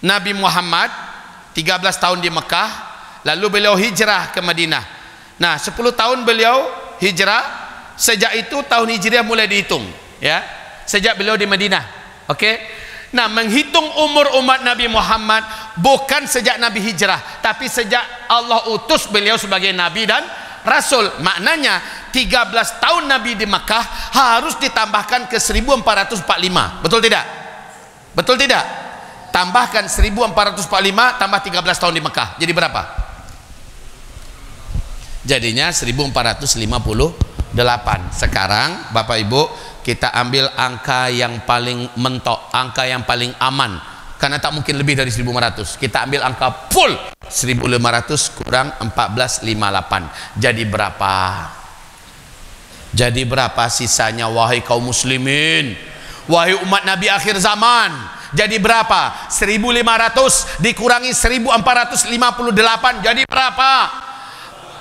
Nabi Muhammad 13 tahun di Mekah, lalu beliau hijrah ke Madinah. Nah, 10 tahun beliau hijrah, sejak itu tahun hijriah mulai dihitung, ya, sejak beliau di Madinah. Oke. Nah, menghitung umur umat Nabi Muhammad bukan sejak Nabi hijrah, tapi sejak Allah utus beliau sebagai Nabi dan Rasul. Maknanya 13 tahun Nabi di Makkah harus ditambahkan ke 1445. Betul tidak? Betul tidak? Tambahkan 1445 tambah 13 tahun di Makkah. Jadi berapa? Jadinya 1458. Sekarang Bapak Ibu, kita ambil angka yang paling mentok, angka yang paling aman, karena tak mungkin lebih dari 1500. Kita ambil angka full, 1500 kurang 1458. Jadi berapa? Jadi berapa sisanya, wahai kaum muslimin, wahai umat Nabi akhir zaman? Jadi berapa? 1500 dikurangi 1458 jadi berapa?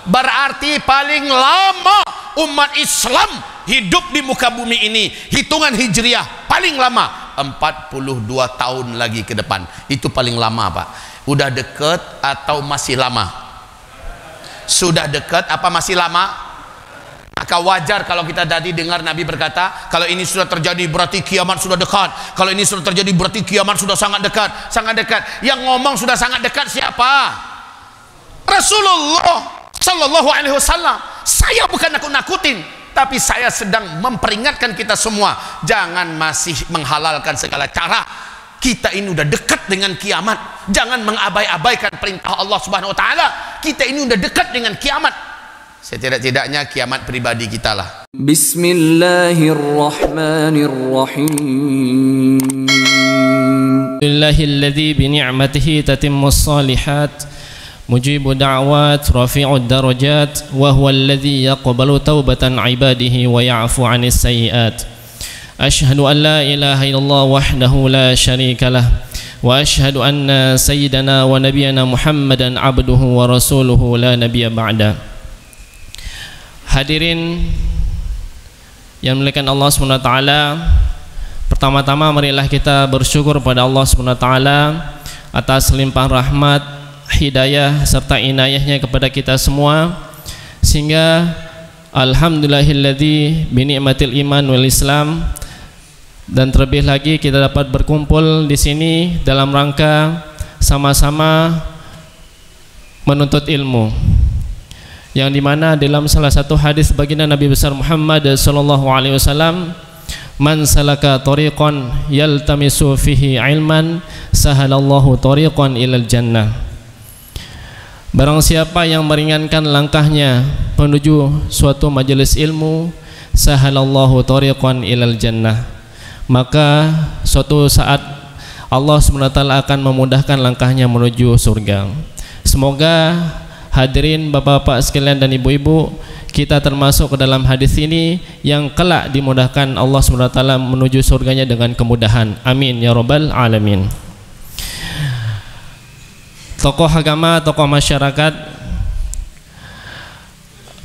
Berarti paling lama umat Islam hidup di muka bumi ini, hitungan hijriah paling lama 42 tahun lagi ke depan. Itu paling lama, Pak. Udah deket atau masih lama? Sudah deket apa masih lama? Maka wajar kalau kita tadi dengar Nabi berkata, kalau ini sudah terjadi berarti kiamat sudah dekat. Kalau ini sudah terjadi berarti kiamat sudah sangat dekat. Sangat dekat. Yang ngomong sudah sangat dekat siapa? Rasulullah Sallallahu Alaihi Wasallam. Saya bukan nakut-nakutin, tapi saya sedang memperingatkan kita semua, jangan masih menghalalkan segala cara. Kita ini udah dekat dengan kiamat. Jangan mengabai-abaikan perintah Allah Subhanahu Wa Taala. Kita ini udah dekat dengan kiamat. Setidak-tidaknya kiamat pribadi kita lah. Bismillahirrahmanirrahim. Alhamdulillahilladzi bi ni'matihi tatimmus shalihat. مجيب دعوات رفيع الدرجات وهو الذي يقبل توبة عباده ويعفو عن السيئات أشهد أن لا إله إلا الله وحده لا شريك له وأشهد أن سيدنا ونبينا محمدا عبده ورسوله لا نبي بعده. Hadirin yang dimuliakan Allah SWT, pertama-tama marilah kita bersyukur pada Allah SWT atas limpahan rahmat, hidayah serta inayahnya kepada kita semua, sehingga alhamdulillahilladzi bi ni'matil iman wal islam, dan terlebih lagi kita dapat berkumpul di sini dalam rangka sama-sama menuntut ilmu, yang dimana dalam salah satu hadis baginda Nabi besar Muhammad sallallahu alaihi wasallam, man salaka tariqan yaltamisu fihi ilman sahalallahu tariqan ilal jannah. Barang siapa yang meringankan langkahnya menuju suatu majelis ilmu, sahalallahu tariqan ilal jannah, maka suatu saat Allah SWT akan memudahkan langkahnya menuju surga. Semoga hadirin bapak-bapak sekalian dan ibu-ibu, kita termasuk ke dalam hadis ini yang kelak dimudahkan Allah SWT menuju surganya dengan kemudahan. Amin ya rabbal alamin. Tokoh agama, tokoh masyarakat,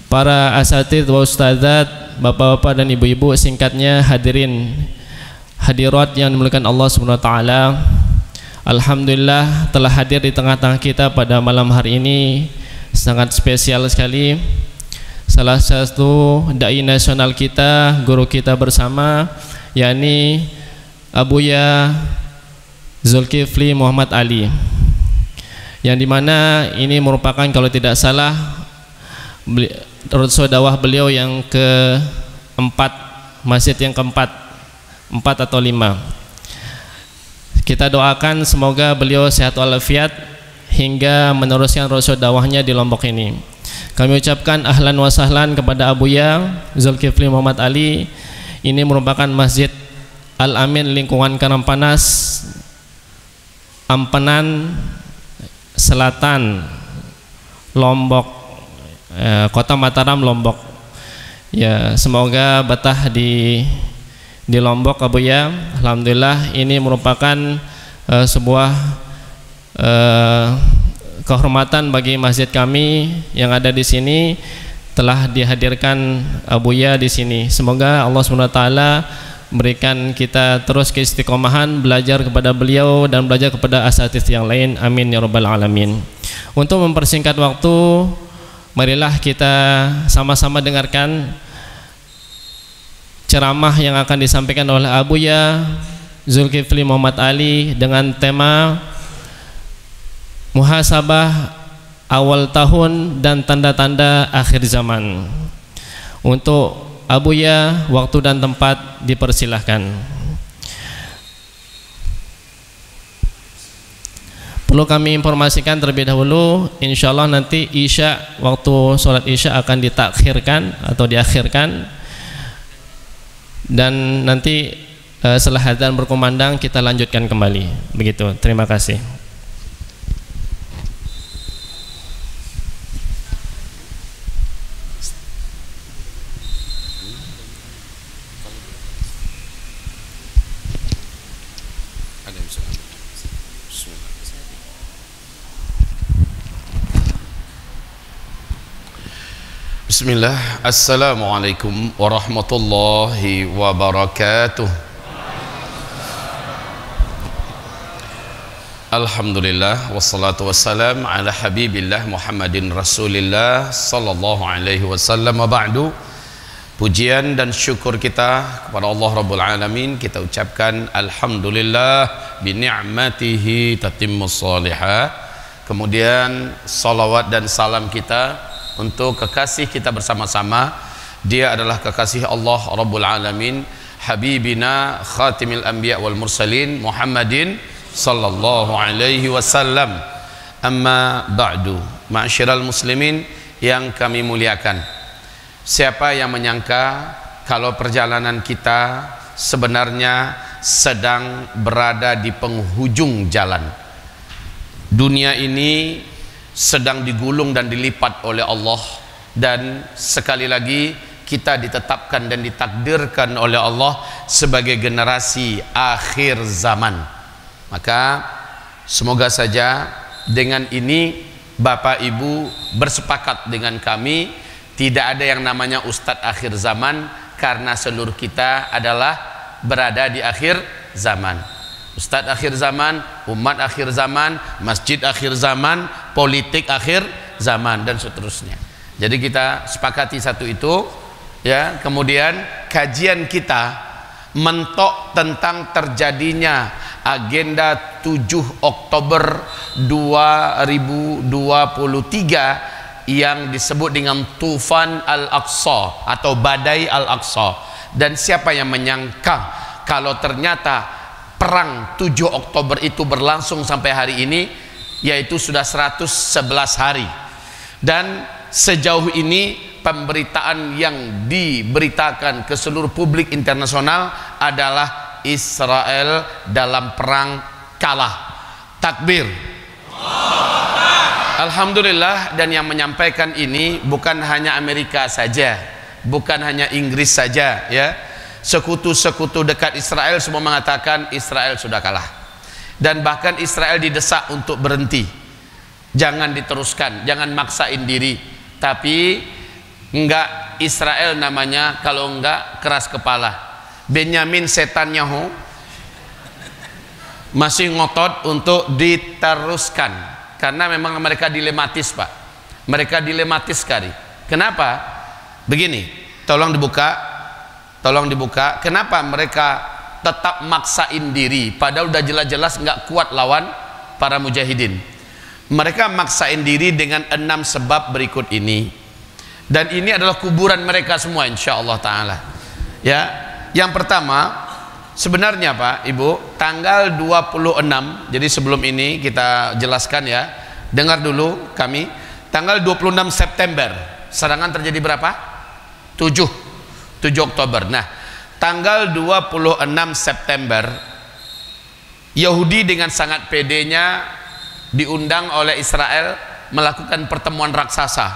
para asatidz wa ustadzat, bapak-bapak dan ibu-ibu, singkatnya hadirin hadirat yang dimuliakan Allah SWT, alhamdulillah telah hadir di tengah-tengah kita pada malam hari ini. Sangat spesial sekali. Salah satu dai nasional kita, guru kita bersama, yakni Abuya Zulkifli Muhammad Ali, yang dimana ini merupakan kalau tidak salah roadshow dakwah beliau yang keempat, masjid yang keempat, 4 atau 5. Kita doakan semoga beliau sehat walafiat hingga meneruskan roadshow dakwahnya di Lombok ini. Kami ucapkan ahlan wa sahlan kepada Abuya Zulkifli Muhammad Ali. Ini merupakan Masjid Al-Amin lingkungan Karangpanas, Ampenan Selatan, Lombok, Kota Mataram, Lombok. Ya, semoga betah di Lombok, Abuya. Alhamdulillah, ini merupakan sebuah kehormatan bagi masjid kami yang ada di sini, telah dihadirkan Abuya di sini. Semoga Allah SWT berikan kita terus keistiqomahan belajar kepada beliau dan belajar kepada asatidz yang lain, amin ya rabbal alamin. Untuk mempersingkat waktu, marilah kita sama-sama dengarkan ceramah yang akan disampaikan oleh Abuya Zulkifli Muhammad Ali dengan tema muhasabah awal tahun dan tanda-tanda akhir zaman. Untuk Abuya, waktu dan tempat dipersilahkan. Perlu kami informasikan terlebih dahulu, insyaallah nanti Isya, waktu sholat Isya akan ditakhirkan atau diakhirkan, dan nanti setelah adzan berkumandang kita lanjutkan kembali. Begitu, terima kasih. Bismillah. Assalamualaikum warahmatullahi wabarakatuh. Alhamdulillah wassalatu wassalam ala habibillah Muhammadin Rasulillah sallallahu alaihi wasallam, wa ba'du. Pujian dan syukur kita kepada Allah Rabbul Alamin kita ucapkan alhamdulillah bi ni'matihi tatimmus shalihat. Kemudian salawat dan salam kita untuk kekasih kita bersama-sama. Dia adalah kekasih Allah Rabbul Alamin, habibina khatimil anbiya wal mursalin Muhammadin sallallahu alaihi wasallam. Amma ba'du, ma'asyiral muslimin yang kami muliakan, siapa yang menyangka kalau perjalanan kita sebenarnya sedang berada di penghujung jalan. Dunia ini sedang digulung dan dilipat oleh Allah, dan sekali lagi kita ditetapkan dan ditakdirkan oleh Allah sebagai generasi akhir zaman. Maka semoga saja dengan ini Bapak Ibu bersepakat dengan kami, tidak ada yang namanya Ustadz akhir zaman, karena seluruh kita adalah berada di akhir zaman. Ustadz akhir zaman, umat akhir zaman, masjid akhir zaman, politik akhir zaman, dan seterusnya. Jadi kita sepakati satu itu, ya. Kemudian kajian kita mentok tentang terjadinya agenda 7 Oktober 2023 yang disebut dengan Tufan Al-Aqsa atau Badai Al-Aqsa. Dan siapa yang menyangka kalau ternyata perang 7 Oktober itu berlangsung sampai hari ini, yaitu sudah 111 hari. Dan sejauh ini pemberitaan yang diberitakan ke seluruh publik internasional adalah Israel dalam perang kalah. Takbir. Alhamdulillah. Dan yang menyampaikan ini bukan hanya Amerika saja, bukan hanya Inggris saja, ya. Sekutu-sekutu dekat Israel semua mengatakan Israel sudah kalah. Dan bahkan Israel didesak untuk berhenti, jangan diteruskan, jangan maksain diri. Tapi enggak, Israel namanya kalau enggak keras kepala. Benyamin Netanyahu masih ngotot untuk diteruskan, karena memang mereka dilematis, Pak. Mereka dilematis sekali. Kenapa? Begini, tolong dibuka. Kenapa mereka tetap maksain diri padahal udah jelas-jelas nggak kuat lawan para mujahidin? Mereka maksain diri dengan 6 sebab berikut ini, dan ini adalah kuburan mereka semua insyaallah taala. Ya, yang pertama, sebenarnya Pak Ibu, tanggal 26, jadi sebelum ini kita jelaskan ya, dengar dulu kami, tanggal 26 September serangan terjadi berapa? 7 Oktober. Nah, tanggal 26 September Yahudi dengan sangat pedenya diundang oleh Israel melakukan pertemuan raksasa.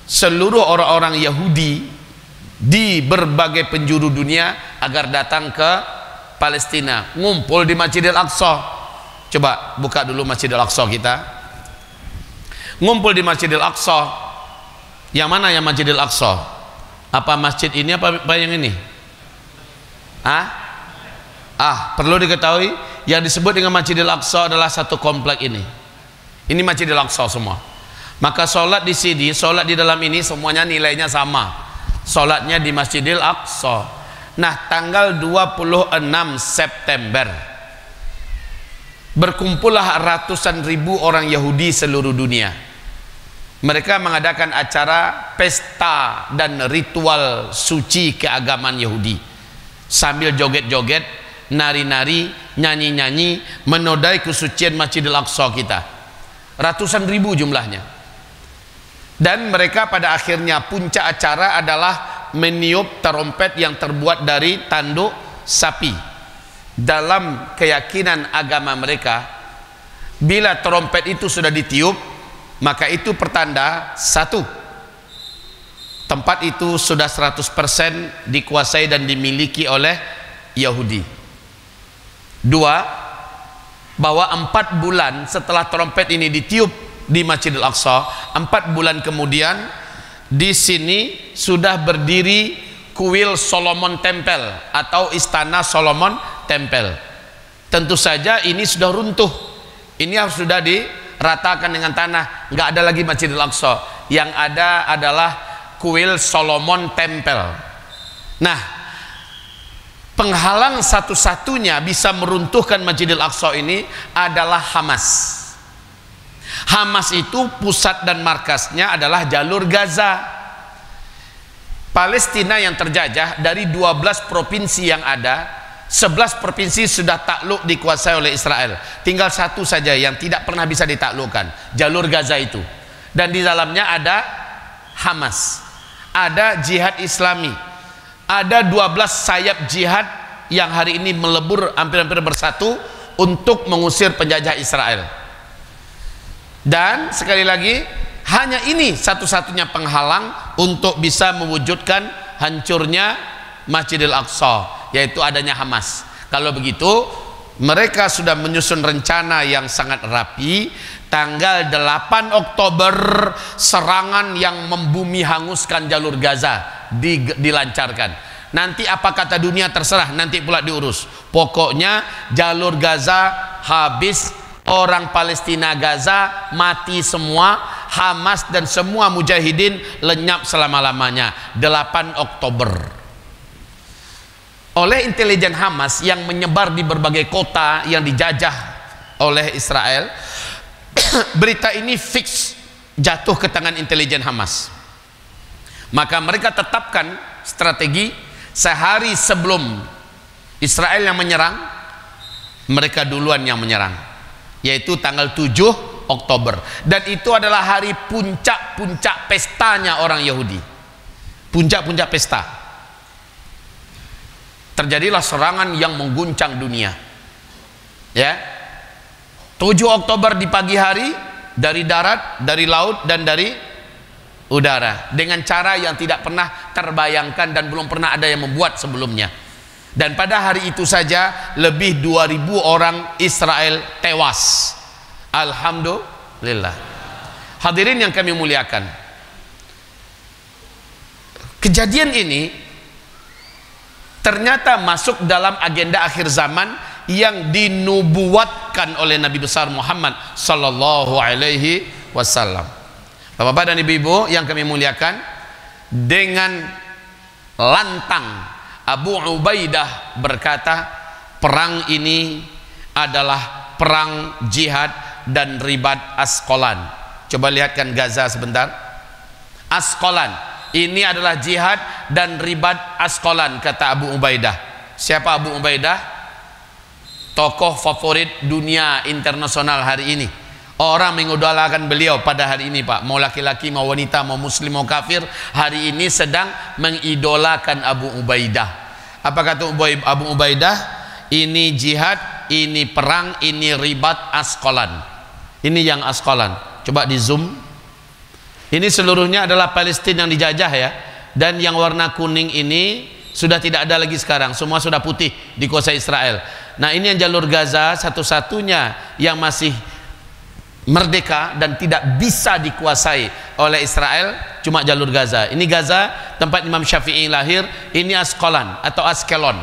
Seluruh orang-orang Yahudi di berbagai penjuru dunia agar datang ke Palestina, ngumpul di Masjidil Aqsa. Coba buka dulu Masjidil Aqsa kita. Ngumpul di Masjidil Aqsa. Yang mana yang Masjidil Aqsa? Apa masjid ini apa yang ini? Perlu diketahui yang disebut dengan Masjidil Aqsa adalah satu komplek ini. Ini Masjidil Aqsa semua. Maka sholat di sini, sholat di dalam ini semuanya nilainya sama. Sholatnya di Masjidil Aqsa. Nah, tanggal 26 September berkumpullah ratusan ribu orang Yahudi seluruh dunia. Mereka mengadakan acara pesta dan ritual suci keagamaan Yahudi, sambil joget-joget, nari-nari, nyanyi-nyanyi, menodai kesucian Masjidil Aqsa kita. Ratusan ribu jumlahnya. Dan mereka pada akhirnya puncak acara adalah meniup terompet yang terbuat dari tanduk sapi. Dalam keyakinan agama mereka, bila terompet itu sudah ditiup, maka itu pertanda satu, tempat itu sudah 100% dikuasai dan dimiliki oleh Yahudi. Dua, bahwa 4 bulan setelah trompet ini ditiup di Masjidil Aqsa, 4 bulan kemudian di sini sudah berdiri kuil Solomon Temple atau Istana Solomon Temple. Tentu saja ini sudah runtuh. Ini harus sudah diratakan dengan tanah. Nggak ada lagi Masjidil Aqsa. Yang ada adalah kuil Solomon Temple. Nah, penghalang satu-satunya bisa meruntuhkan Masjidil Aqsa ini adalah Hamas. Hamas itu pusat dan markasnya adalah jalur Gaza. Palestina yang terjajah dari 12 provinsi yang ada, 11 provinsi sudah takluk dikuasai oleh Israel. Tinggal satu saja yang tidak pernah bisa ditaklukkan, jalur Gaza itu. Dan di dalamnya ada Hamas, ada Jihad Islami, ada 12 sayap jihad yang hari ini melebur hampir-hampir bersatu untuk mengusir penjajah Israel. Dan sekali lagi, hanya ini satu-satunya penghalang untuk bisa mewujudkan hancurnya Masjidil Aqsa, yaitu adanya Hamas. Kalau begitu, mereka sudah menyusun rencana yang sangat rapi. Tanggal 8 Oktober serangan yang membumi hanguskan jalur Gaza dilancarkan. Nanti apa kata dunia terserah, nanti pula diurus. Pokoknya jalur Gaza habis, orang Palestina Gaza mati semua, Hamas dan semua mujahidin lenyap selama-lamanya. 8 Oktober. Oleh intelijen Hamas yang menyebar di berbagai kota yang dijajah oleh Israel, berita ini fix jatuh ke tangan intelijen Hamas. Maka mereka tetapkan strategi sehari sebelum Israel yang menyerang, mereka duluan yang menyerang, yaitu tanggal 7 Oktober. Dan itu adalah hari puncak-puncak pestanya orang Yahudi. Puncak-puncak pesta. Terjadilah serangan yang mengguncang dunia. Ya. 7 Oktober di pagi hari, dari darat, dari laut, dan dari udara, dengan cara yang tidak pernah terbayangkan dan belum pernah ada yang membuat sebelumnya. Dan pada hari itu saja lebih 2000 orang Israel tewas. Alhamdulillah. Hadirin yang kami muliakan, kejadian ini ternyata masuk dalam agenda akhir zaman yang dinubuatkan oleh Nabi besar Muhammad sallallahu alaihi wasallam. Bapak-bapak dan ibu-ibu yang kami muliakan, dengan lantang Abu Ubaidah berkata, perang ini adalah perang jihad dan ribat Asqalan. Coba lihatkan Gaza sebentar. Asqalan, ini adalah jihad dan ribat Asqalan, kata Abu Ubaidah. Siapa Abu Ubaidah? Tokoh favorit dunia internasional hari ini. Orang mengidolakan beliau pada hari ini, Pak. Mau laki-laki, mau wanita, mau muslim, mau kafir, hari ini sedang mengidolakan Abu Ubaidah. Apa kata Abu Ubaidah? Ini jihad, ini perang, ini ribat Asqalan. Ini yang Asqalan. Coba di zoom. Ini seluruhnya adalah Palestina yang dijajah ya. Dan yang warna kuning ini sudah tidak ada lagi sekarang. Semua sudah putih, dikuasai Israel. Nah, ini yang jalur Gaza, satu-satunya yang masih merdeka dan tidak bisa dikuasai oleh Israel, cuma jalur Gaza. Ini Gaza, tempat Imam Syafi'i lahir. Ini Asqalan atau Askelon.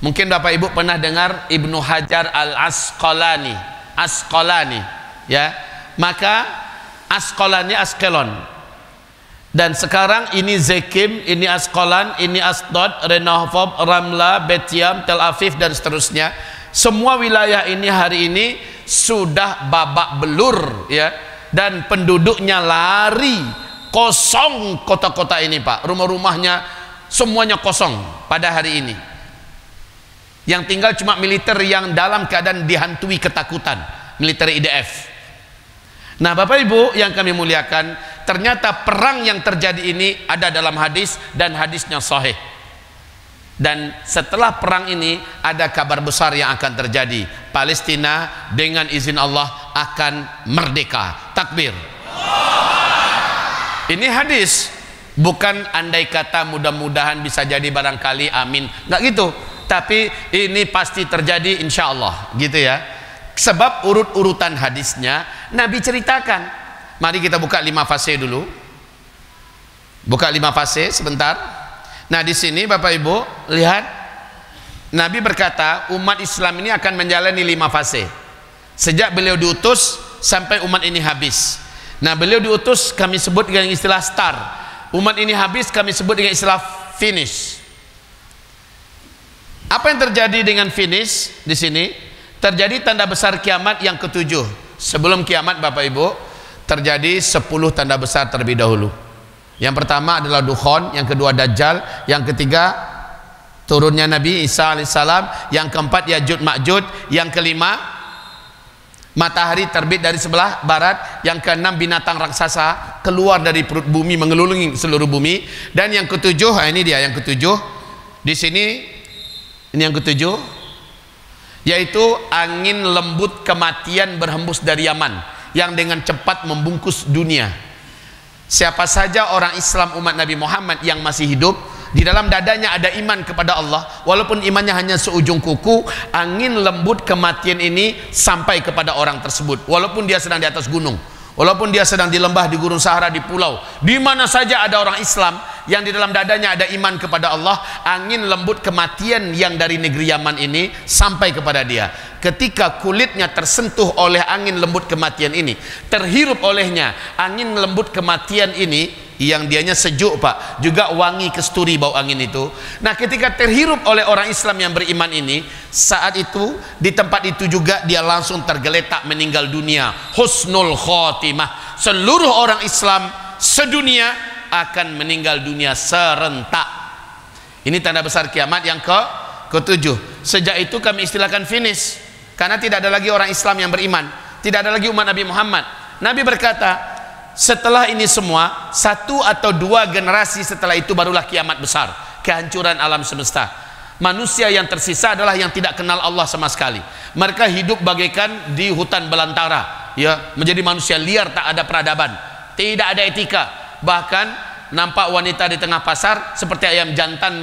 Mungkin Bapak Ibu pernah dengar Ibnu Hajar Al-Asqalani, ya. Maka Asqalani Askelon. Dan sekarang ini Zekim, ini Asqalan, ini Asdod, Rehoboth, Ramla, Betiam, Tel Aviv dan seterusnya. Semua wilayah ini hari ini sudah babak belur, ya. Dan penduduknya lari, kosong kota-kota ini, Pak. Rumah-rumahnya semuanya kosong pada hari ini. Yang tinggal cuma militer yang dalam keadaan dihantui ketakutan, militer IDF. Nah, Bapak Ibu yang kami muliakan, ternyata perang yang terjadi ini ada dalam hadis dan hadisnya sahih. Dan setelah perang ini ada kabar besar yang akan terjadi. Palestina dengan izin Allah akan merdeka. Takbir. Ini hadis, bukan andai kata mudah-mudahan bisa jadi barangkali, amin. Nggak gitu. Tapi ini pasti terjadi insya Allah, gitu ya. Sebab urut-urutan hadisnya Nabi ceritakan. Mari kita buka 5 fase dulu. Buka 5 fase sebentar. Nah, di sini Bapak Ibu lihat, Nabi berkata umat Islam ini akan menjalani 5 fase sejak beliau diutus sampai umat ini habis. Nah, beliau diutus kami sebut dengan istilah start. Umat ini habis kami sebut dengan istilah finish. Apa yang terjadi dengan finish di sini? Terjadi tanda besar kiamat yang ke-7. Sebelum kiamat Bapak Ibu, terjadi 10 tanda besar terlebih dahulu. Yang pertama adalah Dukhon, yang kedua Dajjal, yang ketiga turunnya Nabi Isa alaihissalam, yang keempat Ya'juj Ma'juj, yang kelima matahari terbit dari sebelah barat, yang keenam binatang raksasa keluar dari perut bumi mengelilingi seluruh bumi, dan yang ketujuh, ini dia yang ketujuh. Di sini ini yang ketujuh, yaitu angin lembut kematian berhembus dari Yaman yang dengan cepat membungkus dunia. Siapa saja orang Islam umat Nabi Muhammad yang masih hidup, di dalam dadanya ada iman kepada Allah, walaupun imannya hanya seujung kuku, angin lembut kematian ini sampai kepada orang tersebut, walaupun dia sedang di atas gunung, walaupun dia sedang di lembah, di gurun Sahara, di pulau, di mana saja ada orang Islam yang di dalam dadanya ada iman kepada Allah, angin lembut kematian yang dari negeri Yaman ini sampai kepada dia. Ketika kulitnya tersentuh oleh angin lembut kematian ini, terhirup olehnya angin lembut kematian ini, yang dianya sejuk, Pak, juga wangi kesturi bau angin itu. Nah, ketika terhirup oleh orang Islam yang beriman ini, saat itu di tempat itu juga dia langsung tergeletak meninggal dunia, husnul khotimah. Seluruh orang Islam sedunia akan meninggal dunia serentak. Ini tanda besar kiamat yang ke-7. Sejak itu kami istilahkan finish, karena tidak ada lagi orang Islam yang beriman, tidak ada lagi umat Nabi Muhammad. Nabi berkata, setelah ini semua, 1 atau 2 generasi setelah itu barulah kiamat besar, kehancuran alam semesta. Manusia yang tersisa adalah yang tidak kenal Allah sama sekali. Mereka hidup bagaikan di hutan belantara, ya, menjadi manusia liar, tak ada peradaban, tidak ada etika. Bahkan nampak wanita di tengah pasar seperti ayam jantan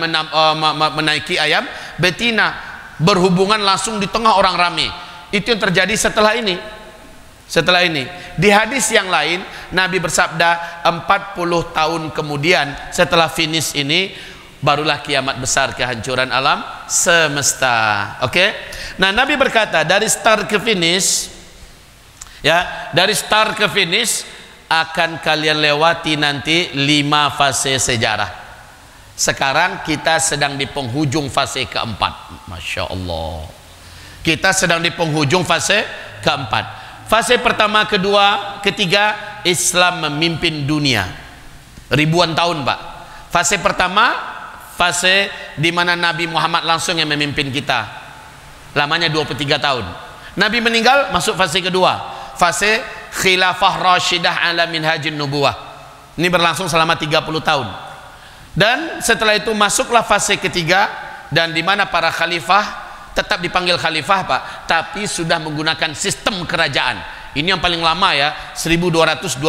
menaiki ayam betina, berhubungan langsung di tengah orang ramai. Itu yang terjadi setelah ini. Setelah ini, di hadis yang lain Nabi bersabda 40 tahun kemudian setelah finish ini barulah kiamat besar, kehancuran alam semesta. Oke? Nah, Nabi berkata dari start ke finish, ya, dari start ke finish akan kalian lewati nanti 5 fase sejarah. Sekarang kita sedang di penghujung fase keempat. Masya Allah, kita sedang di penghujung fase keempat. Fase pertama, kedua, ketiga, Islam memimpin dunia ribuan tahun, Pak. Fase pertama, fase di mana Nabi Muhammad langsung yang memimpin kita, lamanya 23 tahun. Nabi meninggal, masuk fase kedua, fase khilafah rasyidah ala minhajin nubuwah. Ini berlangsung selama 30 tahun. Dan setelah itu masuklah fase ketiga, dan di mana para khalifah tetap dipanggil khalifah, Pak, tapi sudah menggunakan sistem kerajaan. Ini yang paling lama, ya, 1227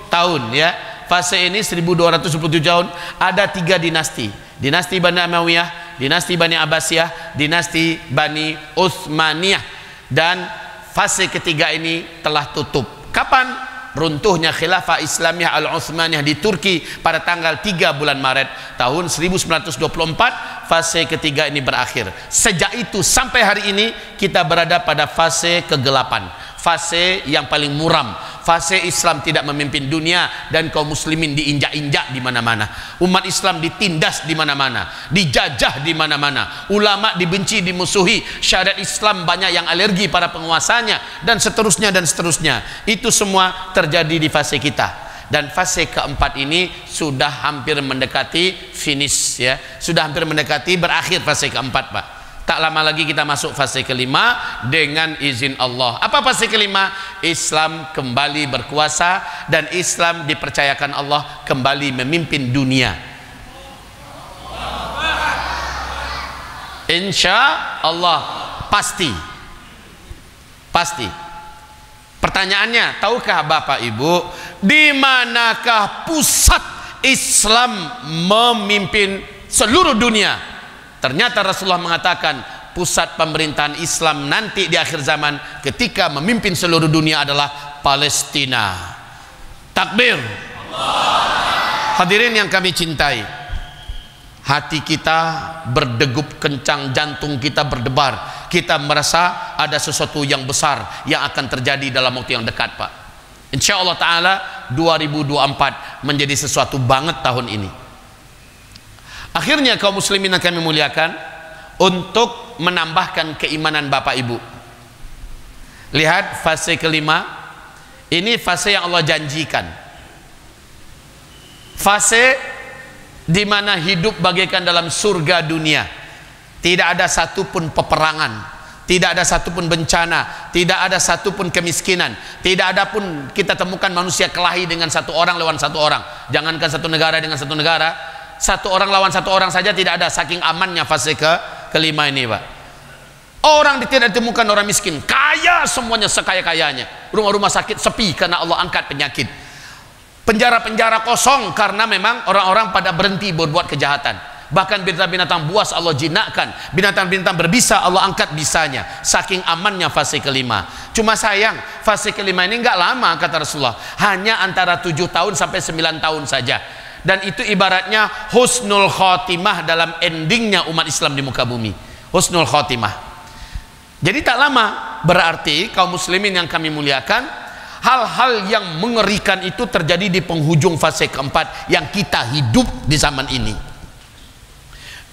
tahun, ya. Fase ini 1227 tahun, ada 3 dinasti. Dinasti Bani Umayyah, dinasti Bani Abbasiyah, dinasti Bani Utsmaniyah. Dan fase ketiga ini telah tutup. Kapan? runtuhnya khilafah Islamiyah Al-Utsmaniyah di Turki pada tanggal 3 bulan Maret tahun 1924, fase ketiga ini berakhir. Sejak itu sampai hari ini kita berada pada fase kegelapan, fase yang paling muram, fase Islam tidak memimpin dunia dan kaum muslimin diinjak-injak di mana-mana. Umat Islam ditindas di mana-mana, dijajah di mana-mana. Ulama dibenci, dimusuhi. Syariat Islam banyak yang alergi para penguasanya dan seterusnya dan seterusnya. Itu semua terjadi di fase kita. Dan fase keempat ini sudah hampir mendekati finish, ya. Sudah hampir mendekati berakhir fase keempat, Pak. Tak lama lagi kita masuk fase kelima dengan izin Allah. Apa fase kelima? Islam kembali berkuasa dan Islam dipercayakan Allah kembali memimpin dunia. Insya Allah, pasti. Pasti. Pertanyaannya, tahukah Bapak Ibu, di manakah pusat Islam memimpin seluruh dunia? Ternyata Rasulullah mengatakan pusat pemerintahan Islam nanti di akhir zaman ketika memimpin seluruh dunia adalah Palestina. Takbir. Hadirin yang kami cintai, hati kita berdegup kencang, jantung kita berdebar. Kita merasa ada sesuatu yang besar yang akan terjadi dalam waktu yang dekat, Pak. Insya Allah Ta'ala 2024 menjadi sesuatu banget tahun ini. Akhirnya kaum muslimin yang kami muliakan, untuk menambahkan keimanan Bapak Ibu, lihat fase kelima. Ini fase yang Allah janjikan, fase di mana hidup bagaikan dalam surga dunia. Tidak ada satupun peperangan, tidak ada satupun bencana, tidak ada satupun kemiskinan, tidak ada pun kita temukan manusia kelahi dengan satu orang lawan satu orang. Jangankan satu negara dengan satu negara, satu orang lawan satu orang saja tidak ada, saking amannya fase kelima ini, Pak. Orang tidak ditemukan orang miskin, kaya semuanya sekaya-kayanya. Rumah-rumah sakit sepi karena Allah angkat penyakit. Penjara-penjara kosong karena memang orang-orang pada berhenti berbuat kejahatan. Bahkan binatang-binatang buas Allah jinakkan, binatang-binatang berbisa Allah angkat bisanya. Saking amannya fase kelima. Cuma sayang, fase kelima ini enggak lama, kata Rasulullah, hanya antara 7 tahun sampai 9 tahun saja. Dan itu ibaratnya husnul khotimah dalam endingnya umat Islam di muka bumi. Husnul khotimah. Jadi tak lama, berarti kaum muslimin yang kami muliakan, hal-hal yang mengerikan itu terjadi di penghujung fase keempat yang kita hidup di zaman ini.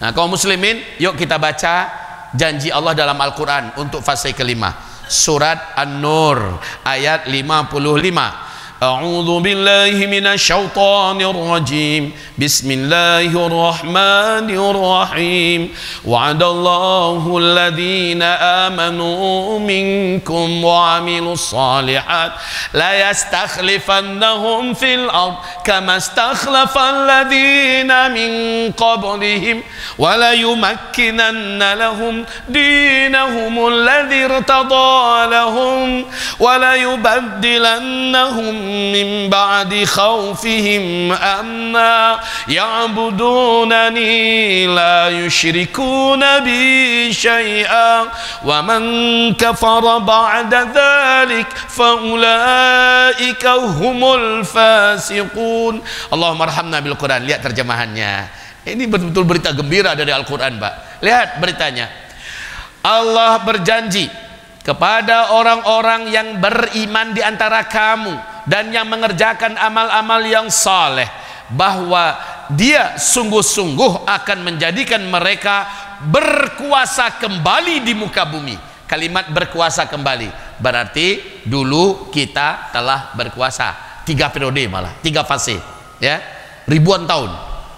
Nah, kaum muslimin, yuk kita baca janji Allah dalam Al-Quran untuk fase kelima. Surat An-Nur ayat 55. A'udzu billahi minasyaitonir rajim. Bismillahirrahmanirrahim. Wa'adallahu alladhina amanu minkum wa 'amilus shalihat la yastakhlifannahum fil ard kama istakhlafal ladzina min qablihim wa la yumakkinanna lahum dinahum alladzi irtada lahum wa la yubaddilannahum min ba'di khawfihim amna ya'budunani la yushrikuna bi syai'a wa man kafara ba'da dhalik fa ulaika humul fasiqun. Allahumma arhamna bil Quran. Lihat terjemahannya. Ini betul-betul berita gembira dari Al-Quran, Pak. Lihat beritanya. Allah berjanji kepada orang-orang yang beriman di antara kamu dan yang mengerjakan amal-amal yang saleh, bahwa dia sungguh-sungguh akan menjadikan mereka berkuasa kembali di muka bumi. Kalimat berkuasa kembali berarti dulu kita telah berkuasa 3 periode, malah 3 fase, ya, ribuan tahun.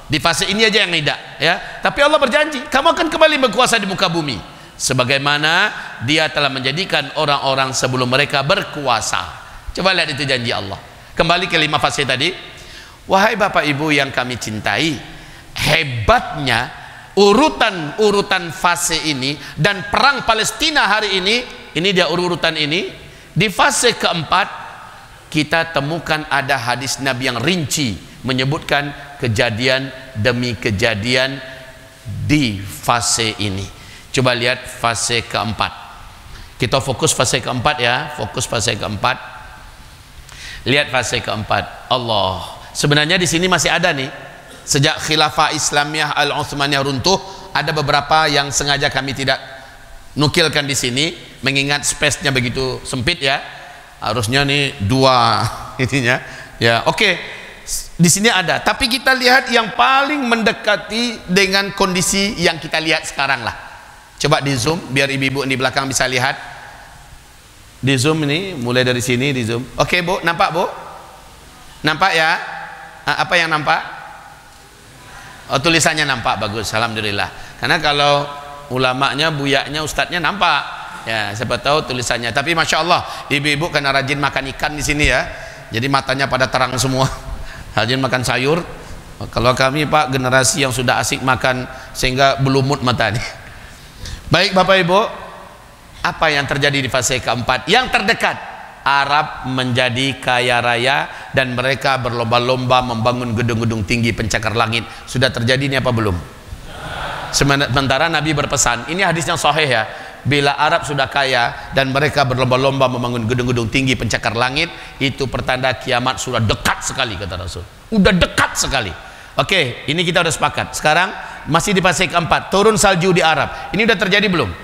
Di fase ini aja yang tidak, ya, tapi Allah berjanji kamu akan kembali berkuasa di muka bumi sebagaimana dia telah menjadikan orang-orang sebelum mereka berkuasa. Coba lihat itu janji Allah. Kembali ke 5 fase tadi. Wahai Bapak Ibu yang kami cintai, hebatnya urutan-urutan fase ini dan perang Palestina hari ini dia urutan ini. Di fase keempat kita temukan ada hadis Nabi yang rinci menyebutkan kejadian demi kejadian di fase ini. Coba lihat fase keempat. Kita fokus fase keempat, ya, fokus fase keempat. Lihat fase keempat. Allah. Sebenarnya di sini masih ada nih. Sejak khilafah Islamiyah Al-Utsmaniyah runtuh, ada beberapa yang sengaja kami tidak nukilkan di sini, mengingat space-nya begitu sempit ya. Harusnya nih 2 ininya. Ya, oke. Di sini ada, tapi kita lihat yang paling mendekati dengan kondisi yang kita lihat sekarang lah. Coba di zoom biar ibu-ibu di belakang bisa lihat. Di zoom ini, mulai dari sini di zoom. Oke, Bu, nampak, Bu? Nampak ya? Apa yang nampak? Oh, tulisannya nampak, bagus, alhamdulillah. Karena kalau ulamanya, buyaknya, ustadznya nampak. Ya, siapa tahu tulisannya. Tapi masya Allah, ibu-ibu karena rajin makan ikan di sini ya, jadi matanya pada terang semua. Rajin makan sayur. Kalau kami Pak generasi yang sudah asik makan sehingga belumut matanya. Baik Bapak Ibu, apa yang terjadi di fase keempat? Yang terdekat, Arab menjadi kaya raya dan mereka berlomba-lomba membangun gedung-gedung tinggi pencakar langit. Sudah terjadi ini apa belum? Sementara Nabi berpesan, ini hadis yang sahih ya, bila Arab sudah kaya dan mereka berlomba-lomba membangun gedung-gedung tinggi pencakar langit, itu pertanda kiamat sudah dekat sekali, kata Rasul. Udah dekat sekali. Oke, ini kita udah sepakat. Sekarang masih di fase keempat, turun salju di Arab. Ini udah terjadi belum?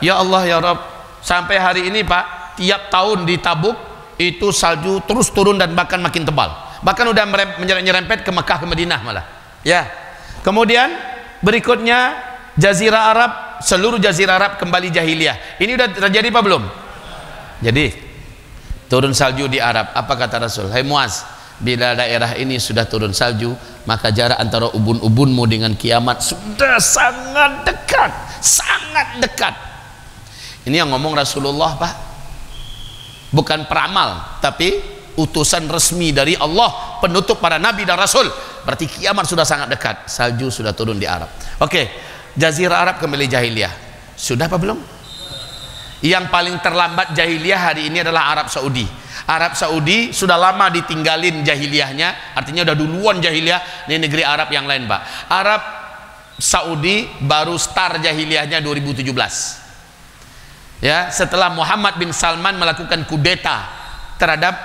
Ya Allah ya Rabb, sampai hari ini Pak, tiap tahun di Tabuk itu salju terus turun dan bahkan makin tebal, bahkan udah menyerempet ke Mekah, ke Madinah malah ya. Kemudian berikutnya Jazirah Arab, seluruh Jazirah Arab kembali jahiliyah. Ini udah terjadi apa belum? Jadi turun salju di Arab. Apa kata Rasul? Hai Muaz, bila daerah ini sudah turun salju, maka jarak antara ubun-ubunmu dengan kiamat sudah sangat dekat, sangat dekat. Ini yang ngomong Rasulullah Pak, bukan peramal, tapi utusan resmi dari Allah, penutup para nabi dan rasul. Berarti kiamat sudah sangat dekat, salju sudah turun di Arab. Oke, Jazirah Arab kembali jahiliyah. Sudah apa belum? Yang paling terlambat jahiliyah hari ini adalah Arab Saudi. Arab Saudi sudah lama ditinggalin jahiliyahnya, artinya udah duluan jahiliyah. Ini negeri Arab yang lain Pak. Arab Saudi baru start jahiliyahnya 2017. Ya, setelah Muhammad bin Salman melakukan kudeta terhadap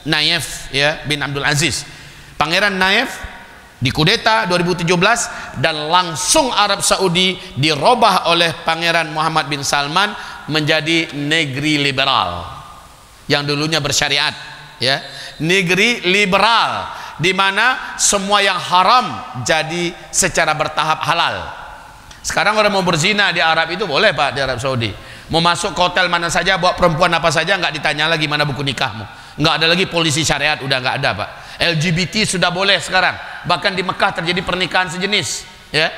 Nayef ya bin Abdul Aziz. Pangeran Nayef dikudeta 2017 dan langsung Arab Saudi dirubah oleh Pangeran Muhammad bin Salman menjadi negeri liberal yang dulunya bersyariat ya. Negeri liberal di mana semua yang haram jadi secara bertahap halal. Sekarang orang mau berzina di Arab itu boleh Pak, di Arab Saudi. Mau masuk ke hotel mana saja, bawa perempuan apa saja, nggak ditanya lagi mana buku nikahmu. Nggak ada lagi polisi syariat, udah nggak ada Pak. LGBT sudah boleh sekarang. Bahkan di Mekah terjadi pernikahan sejenis. Ya,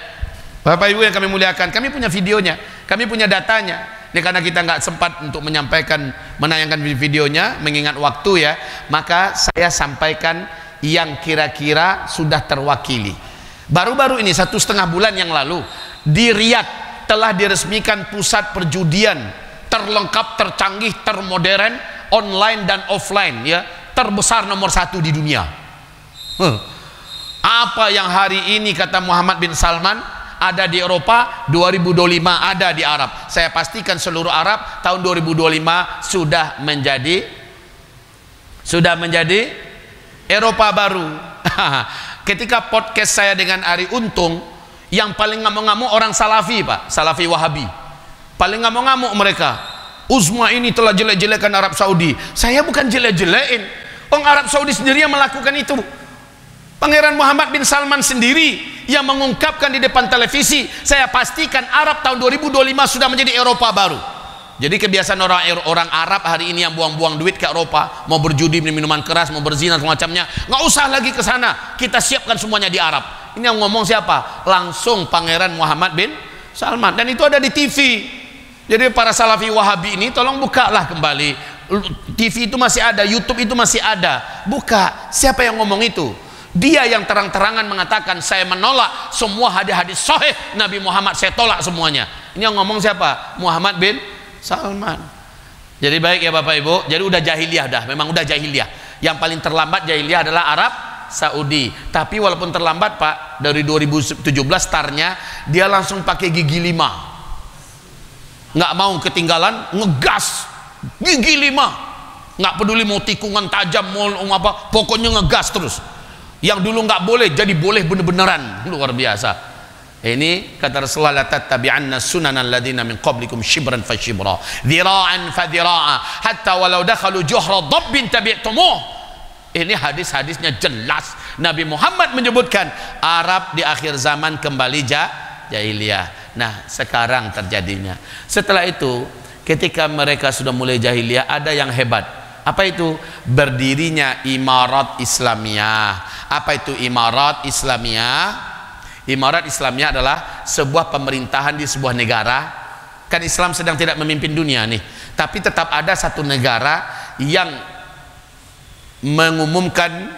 Bapak Ibu yang kami muliakan, kami punya videonya, kami punya datanya. Ini karena kita nggak sempat untuk menyampaikan, menayangkan videonya, mengingat waktu ya, maka saya sampaikan yang kira-kira sudah terwakili. Baru-baru ini 1,5 bulan yang lalu di Riyadh telah diresmikan pusat perjudian terlengkap, tercanggih, termodern, online dan offline ya, terbesar nomor 1 di dunia. Apa yang hari ini kata Muhammad bin Salman ada di Eropa, 2025 ada di Arab. Saya pastikan seluruh Arab tahun 2025 sudah menjadi Eropa baru. Ketika podcast saya dengan Ari Untung, yang paling ngamuk-ngamuk orang Salafi Pak, Salafi Wahabi, paling ngamuk-ngamuk mereka. Uzma ini telah jelek-jelekan Arab Saudi. Saya bukan jelek-jelekin, Arab Saudi sendiri yang melakukan itu. Pangeran Muhammad bin Salman sendiri yang mengungkapkan di depan televisi, saya pastikan Arab tahun 2025 sudah menjadi Eropa baru. Jadi kebiasaan orang Arab hari ini yang buang-buang duit ke Eropa, mau berjudi, minuman keras, mau berzina semacamnya, nggak usah lagi ke sana, kita siapkan semuanya di Arab. Ini yang ngomong siapa? Langsung Pangeran Muhammad bin Salman, dan itu ada di TV. Jadi para Salafi Wahabi ini tolong bukalah kembali, TV itu masih ada, YouTube itu masih ada, buka. Siapa yang ngomong itu? Dia yang terang-terangan mengatakan saya menolak semua hadis-hadis sahih Nabi Muhammad, saya tolak semuanya. Ini yang ngomong siapa? Muhammad bin Salman. Jadi baik ya Bapak Ibu, jadi udah jahiliyah dah, memang udah jahiliyah. Yang paling terlambat jahiliyah adalah Arab Saudi. Tapi walaupun terlambat Pak, dari 2017 startnya dia langsung pakai gigi 5. Nggak mau ketinggalan, ngegas gigi 5. nggak peduli mau tikungan tajam mau apa, pokoknya ngegas terus. Yang dulu nggak boleh jadi boleh bener-beneran, luar biasa. Ini kata Rasulullah, la tattabi'anna sunanal ladzina min qablikum shibran fa shibra, dhira'an fa dhira'a, hatta walau dakhalu juhra dhabbin tabi'tumuh. Ini hadis-hadisnya jelas. Nabi Muhammad menyebutkan Arab di akhir zaman kembali jahiliyah. Nah, sekarang terjadinya. Setelah itu, ketika mereka sudah mulai jahiliyah, ada yang hebat. Apa itu? Berdirinya Imarat Islamiyah. Apa itu Imarat Islamiyah? Imarat Islamiyah adalah sebuah pemerintahan di sebuah negara. Kan Islam sedang tidak memimpin dunia nih, tapi tetap ada satu negara yang mengumumkan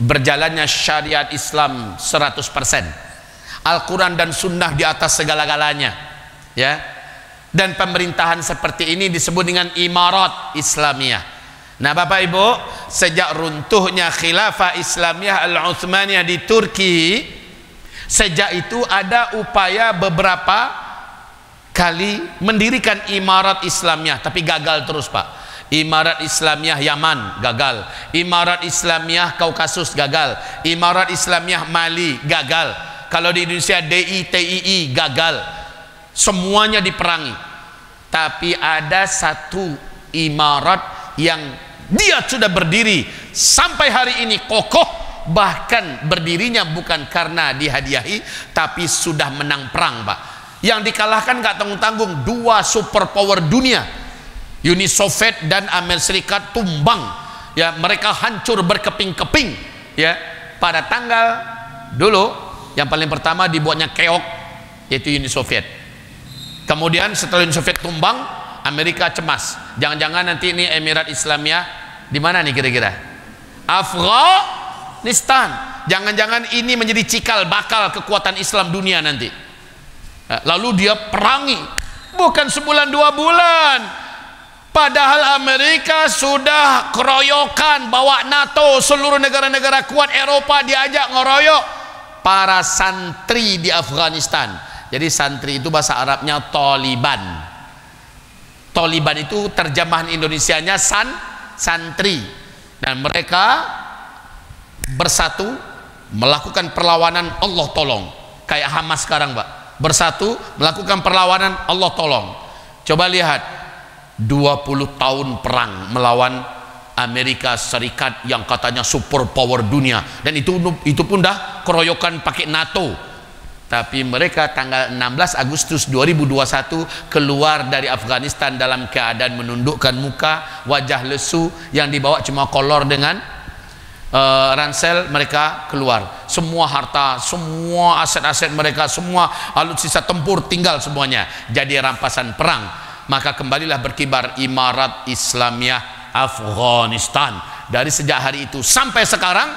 berjalannya syariat Islam 100%. Al-Quran dan Sunnah di atas segala-galanya, ya. Dan pemerintahan seperti ini disebut dengan Imarat Islamiyah. Nah, Bapak Ibu, sejak runtuhnya Khilafah Islamiyah Al-Utsmaniyah di Turki, sejak itu ada upaya beberapa kali mendirikan Imarat Islamiyah, tapi gagal terus, Pak. Imarat Islamiyah Yaman gagal, Imarat Islamiyah Kaukasus gagal, Imarat Islamiyah Mali gagal. Kalau di Indonesia DITII gagal. Semuanya diperangi. Tapi ada satu imarat yang dia sudah berdiri sampai hari ini kokoh, bahkan berdirinya bukan karena dihadiahi, tapi sudah menang perang, Pak. Yang dikalahkan gak tanggung-tanggung dua superpower dunia, Uni Soviet dan Amerika Serikat, tumbang, ya, mereka hancur berkeping-keping, ya. Pada tanggal dulu yang paling pertama dibuatnya keok, yaitu Uni Soviet. Kemudian setelah Uni Soviet tumbang, Amerika cemas, jangan-jangan nanti ini Emirat Islamiyah di mana nih kira-kira? Afghanistan. Jangan-jangan ini menjadi cikal bakal kekuatan Islam dunia nanti. Lalu dia perangi, bukan sebulan dua bulan. Padahal Amerika sudah keroyokan, bawa NATO, seluruh negara-negara kuat Eropa diajak ngeroyok para santri di Afghanistan. Jadi santri itu bahasa Arabnya Taliban. Taliban itu terjemahan Indonesianya santri. Dan mereka bersatu melakukan perlawanan, Allah tolong. Kayak Hamas sekarang, Pak. Bersatu melakukan perlawanan, Allah tolong. Coba lihat, 20 tahun perang melawan Amerika Serikat yang katanya super power dunia, dan itu pun dah keroyokan pakai NATO. Tapi mereka tanggal 16 Agustus 2021 keluar dari Afghanistan dalam keadaan menundukkan muka, wajah lesu, yang dibawa cuma kolor dengan ransel. Mereka keluar, semua harta, semua aset-aset mereka, semua alutsista tempur tinggal semuanya jadi rampasan perang. Maka kembalilah berkibar Imarat Islamiyah Afghanistan. Dari sejak hari itu sampai sekarang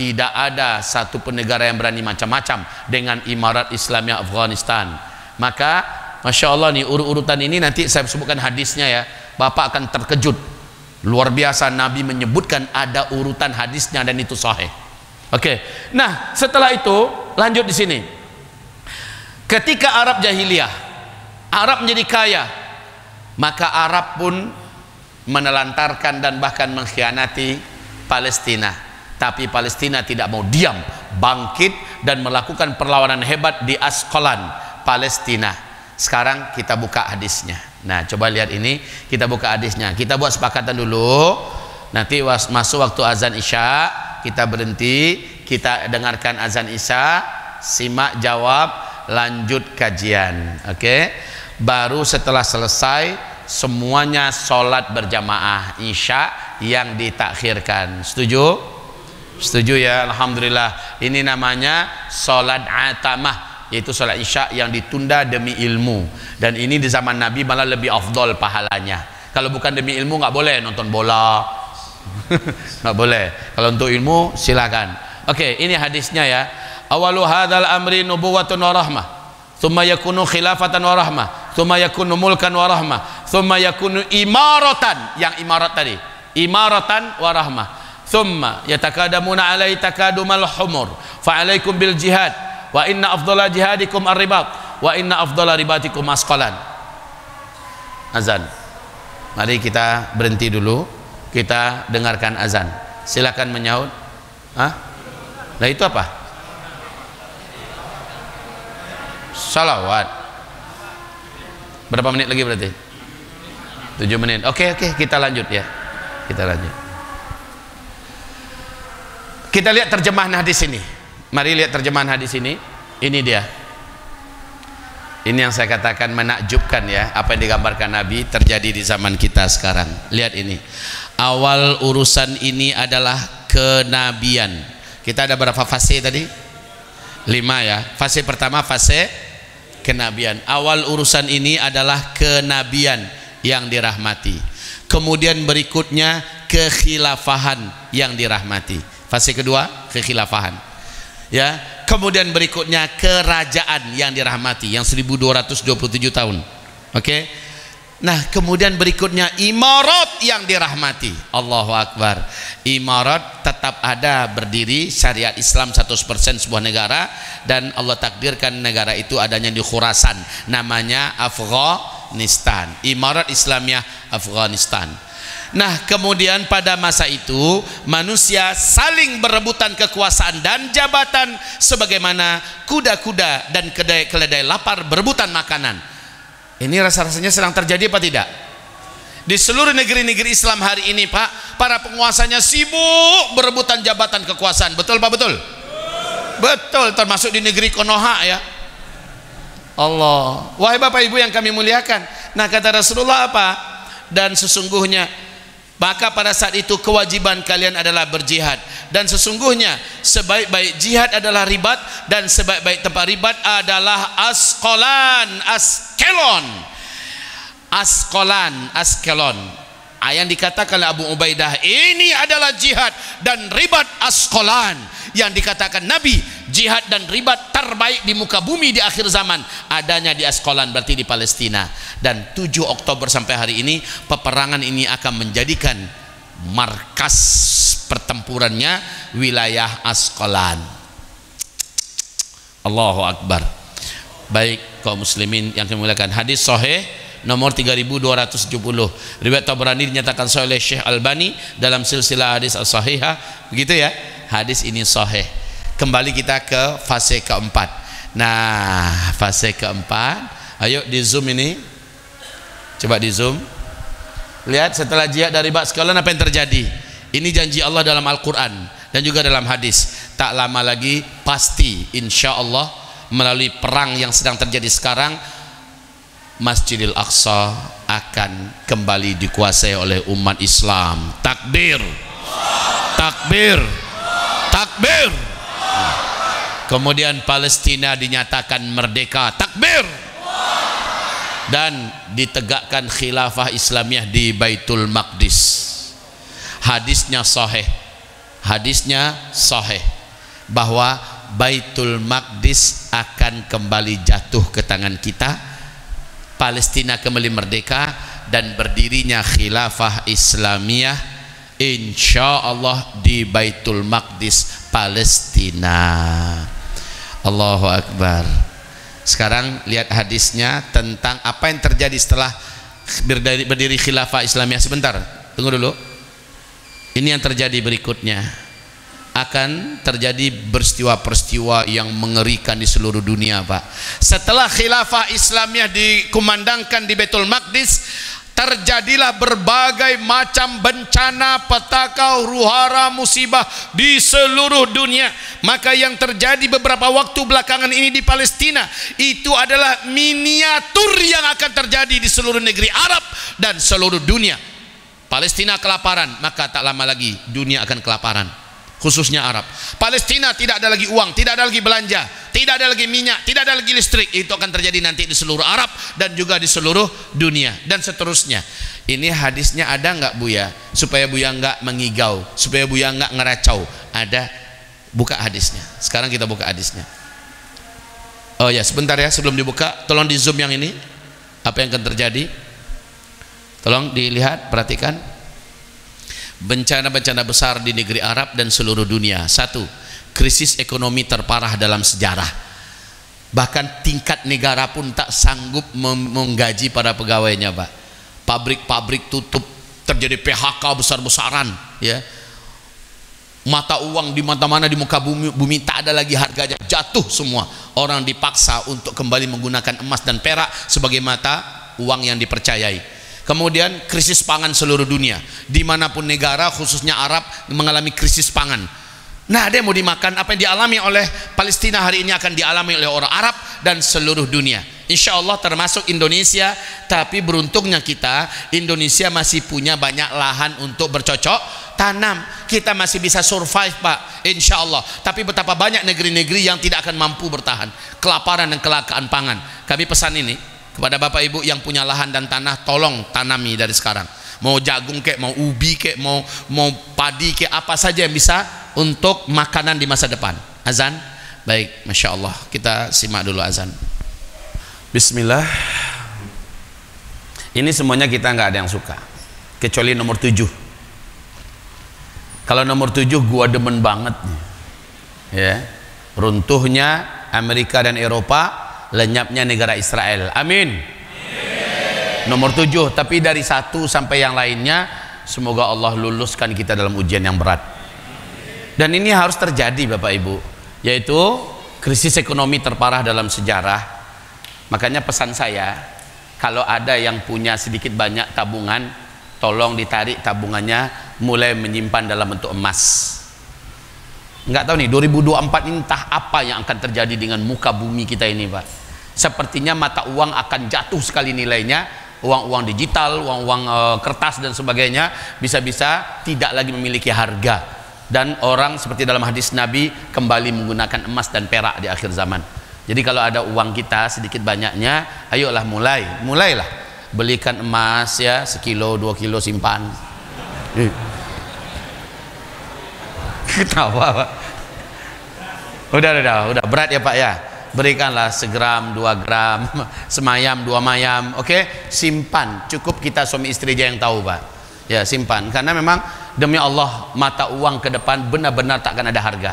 tidak ada satu pun negara yang berani macam-macam dengan Imarat Islamiyah Afghanistan. Maka Masya Allah nih, urutan ini nanti saya sebutkan hadisnya ya, Bapak akan terkejut. Luar biasa, Nabi menyebutkan ada urutan hadisnya dan itu sahih. Oke. Nah, setelah itu lanjut di sini. Ketika Arab jahiliyah, Arab menjadi kaya, maka Arab pun menelantarkan dan bahkan mengkhianati Palestina. Tapi Palestina tidak mau diam, bangkit dan melakukan perlawanan hebat di Asqalan, Palestina. Sekarang kita buka hadisnya. Nah, coba lihat ini, kita buka hadisnya. Kita buat sepakatan dulu. Nanti masuk waktu azan Isya, kita berhenti, kita dengarkan azan Isya, simak jawab, lanjut kajian. Oke? Baru setelah selesai semuanya sholat berjamaah Isya yang ditakhirkan. Setuju? Setuju ya, Alhamdulillah. Ini namanya sholat atamah, yaitu sholat Isya yang ditunda demi ilmu. Dan ini di zaman Nabi malah lebih afdol pahalanya. Kalau bukan demi ilmu nggak boleh nonton bola, nggak boleh. Kalau untuk ilmu silakan. Oke, ini hadisnya ya. Awalu hadzal amri nubuwatun wa rahmah, thumma yakunu khilafatan wa rahmah, thumma yakunu mulkan wa rahmah, thumma yakunu imaratan, yang imarat tadi, imaratan wa rahmah. Thumma yatakadamuna alai takadumal humur fa alaikum bil jihad wa inna afdhala jihadikum ar-ribat wa inna afdhala ribatikum asqalan. Azan. Mari kita berhenti dulu, kita dengarkan azan. Silakan menyaut. Hah? Nah itu apa? Salawat. Berapa menit lagi berarti? 7 menit. Oke, kita lanjut ya. Kita lanjut. Kita lihat terjemahan hadis ini. Mari lihat terjemahan hadis ini. Ini dia. Ini yang saya katakan menakjubkan ya, apa yang digambarkan Nabi terjadi di zaman kita sekarang. Lihat ini. Awal urusan ini adalah kenabian. Kita ada berapa fase tadi? 5 ya. Fase pertama fase kenabian. Awal urusan ini adalah kenabian yang dirahmati. Kemudian berikutnya kekhilafahan yang dirahmati. Fase kedua kekhilafahan. Ya, kemudian berikutnya kerajaan yang dirahmati yang 1227 tahun. Oke. Nah, kemudian berikutnya imarat yang dirahmati. Allahu Akbar. Imarat tetap ada berdiri, syariat Islam 100% sebuah negara, dan Allah takdirkan negara itu adanya di Khurasan, namanya Afghanistan. Imarat Islamiyah Afghanistan. Nah, kemudian pada masa itu manusia saling berebutan kekuasaan dan jabatan sebagaimana kuda-kuda dan keledai lapar berebutan makanan. Ini rasa-rasanya sedang terjadi apa tidak? Di seluruh negeri-negeri Islam hari ini, Pak, para penguasanya sibuk berebutan jabatan kekuasaan. Betul Pak, betul? Betul, termasuk di negeri Konoha ya. Allah. Wahai Bapak Ibu yang kami muliakan. Nah, kata Rasulullah apa? Dan sesungguhnya maka pada saat itu kewajiban kalian adalah berjihad, dan sesungguhnya sebaik-baik jihad adalah ribat, dan sebaik-baik tempat ribat adalah Asqalan. Yang dikatakan oleh Abu Ubaidah, ini adalah jihad dan ribat Asqalan. Yang dikatakan Nabi, jihad dan ribat terbaik di muka bumi di akhir zaman adanya di Asqalan, berarti di Palestina. Dan 7 Oktober sampai hari ini peperangan ini akan menjadikan markas pertempurannya wilayah Asqalan. Allahu Akbar. Baik kaum muslimin yang kami muliakan, hadis sahih nomor 3270 riwayat Tabrani dinyatakan sahih oleh Syekh Albani dalam silsilah hadis as-sahihah, begitu ya. Hadis ini sahih. Kembali kita ke fase keempat. Nah, fase keempat, ayo di zoom ini, coba di zoom. Lihat setelah jihad dari Asqalan apa yang terjadi. Ini janji Allah dalam Al-Quran dan juga dalam hadis. Tak lama lagi pasti insya Allah melalui perang yang sedang terjadi sekarang, Masjidil Aqsa akan kembali dikuasai oleh umat Islam. Takbir, takbir, takbir. Kemudian Palestina dinyatakan merdeka. Takbir. Dan ditegakkan khilafah Islamiyah di Baitul Maqdis. Hadisnya sahih. Hadisnya sahih bahwa Baitul Maqdis akan kembali jatuh ke tangan kita. Palestina kembali merdeka dan berdirinya khilafah Islamiyah insya Allah di Baitul Maqdis, Palestina. Allahu Akbar. Sekarang lihat hadisnya tentang apa yang terjadi setelah berdiri khilafah Islamiyah. Sebentar, tunggu dulu. Ini yang terjadi berikutnya. Akan terjadi peristiwa-peristiwa yang mengerikan di seluruh dunia, Pak. Setelah khilafah Islamiyah dikumandangkan di Baitul Maqdis, terjadilah berbagai macam bencana, petaka, huru-hara, musibah di seluruh dunia. Maka yang terjadi beberapa waktu belakangan ini di Palestina itu adalah miniatur yang akan terjadi di seluruh negeri Arab dan seluruh dunia. Palestina kelaparan, maka tak lama lagi dunia akan kelaparan, khususnya Arab. Palestina tidak ada lagi uang, tidak ada lagi belanja, tidak ada lagi minyak, tidak ada lagi listrik. Itu akan terjadi nanti di seluruh Arab dan juga di seluruh dunia dan seterusnya. Ini hadisnya ada nggak Buya? Supaya Buya nggak mengigau, supaya Buya nggak ngeracau. Ada, buka hadisnya. Sekarang kita buka hadisnya. Oh ya, sebentar ya, sebelum dibuka tolong di zoom yang ini. Apa yang akan terjadi? Tolong dilihat, perhatikan. Bencana-bencana besar di negeri Arab dan seluruh dunia. 1. Krisis ekonomi terparah dalam sejarah. Bahkan tingkat negara pun tak sanggup menggaji para pegawainya, Pak. pabrik-pabrik tutup, terjadi PHK besar-besaran, ya. Mata uang di mana-mana di muka bumi tak ada lagi harganya, jatuh semua. Orang dipaksa untuk kembali menggunakan emas dan perak sebagai mata uang yang dipercayai. Kemudian krisis pangan seluruh dunia, dimanapun negara khususnya Arab mengalami krisis pangan. Nah, ada yang mau dimakan, apa yang dialami oleh Palestina hari ini akan dialami oleh orang Arab dan seluruh dunia, insya Allah termasuk Indonesia. Tapi beruntungnya kita, Indonesia masih punya banyak lahan untuk bercocok tanam, kita masih bisa survive Pak, insya Allah. Tapi betapa banyak negeri-negeri yang tidak akan mampu bertahan, kelaparan dan kelangkaan pangan. Kami pesan ini kepada Bapak Ibu yang punya lahan dan tanah, tolong tanami dari sekarang. Mau jagung kek, mau ubi kek, mau padi kek, apa saja yang bisa untuk makanan di masa depan. Azan, baik, masya Allah, kita simak dulu azan. Bismillah. Ini semuanya kita nggak ada yang suka, kecuali nomor 7. Kalau nomor 7 gua demen banget, ya, runtuhnya Amerika dan Eropa, lenyapnya negara Israel. Amin. Nomor 7. Tapi dari 1 sampai yang lainnya, semoga Allah luluskan kita dalam ujian yang berat. Dan ini harus terjadi Bapak Ibu, yaitu krisis ekonomi terparah dalam sejarah. Makanya pesan saya, kalau ada yang punya sedikit banyak tabungan, tolong ditarik tabungannya, mulai menyimpan dalam bentuk emas. Nggak tahu nih 2024 ini entah apa yang akan terjadi dengan muka bumi kita ini Pak. Sepertinya mata uang akan jatuh sekali nilainya, uang-uang digital, uang-uang kertas dan sebagainya bisa-bisa tidak lagi memiliki harga, dan orang seperti dalam hadis Nabi kembali menggunakan emas dan perak di akhir zaman. Jadi kalau ada uang kita sedikit banyaknya, ayolah mulailah belikan emas, ya, 1 kilo 2 kilo simpan. Ketawa Pak. Udah berat ya Pak ya. Berikanlah 1 gram 2 gram, semayam 2 mayam, oke? Simpan, cukup kita suami istri aja yang tahu Pak. Ya, simpan, karena memang demi Allah mata uang ke depan benar-benar tak akan ada harga.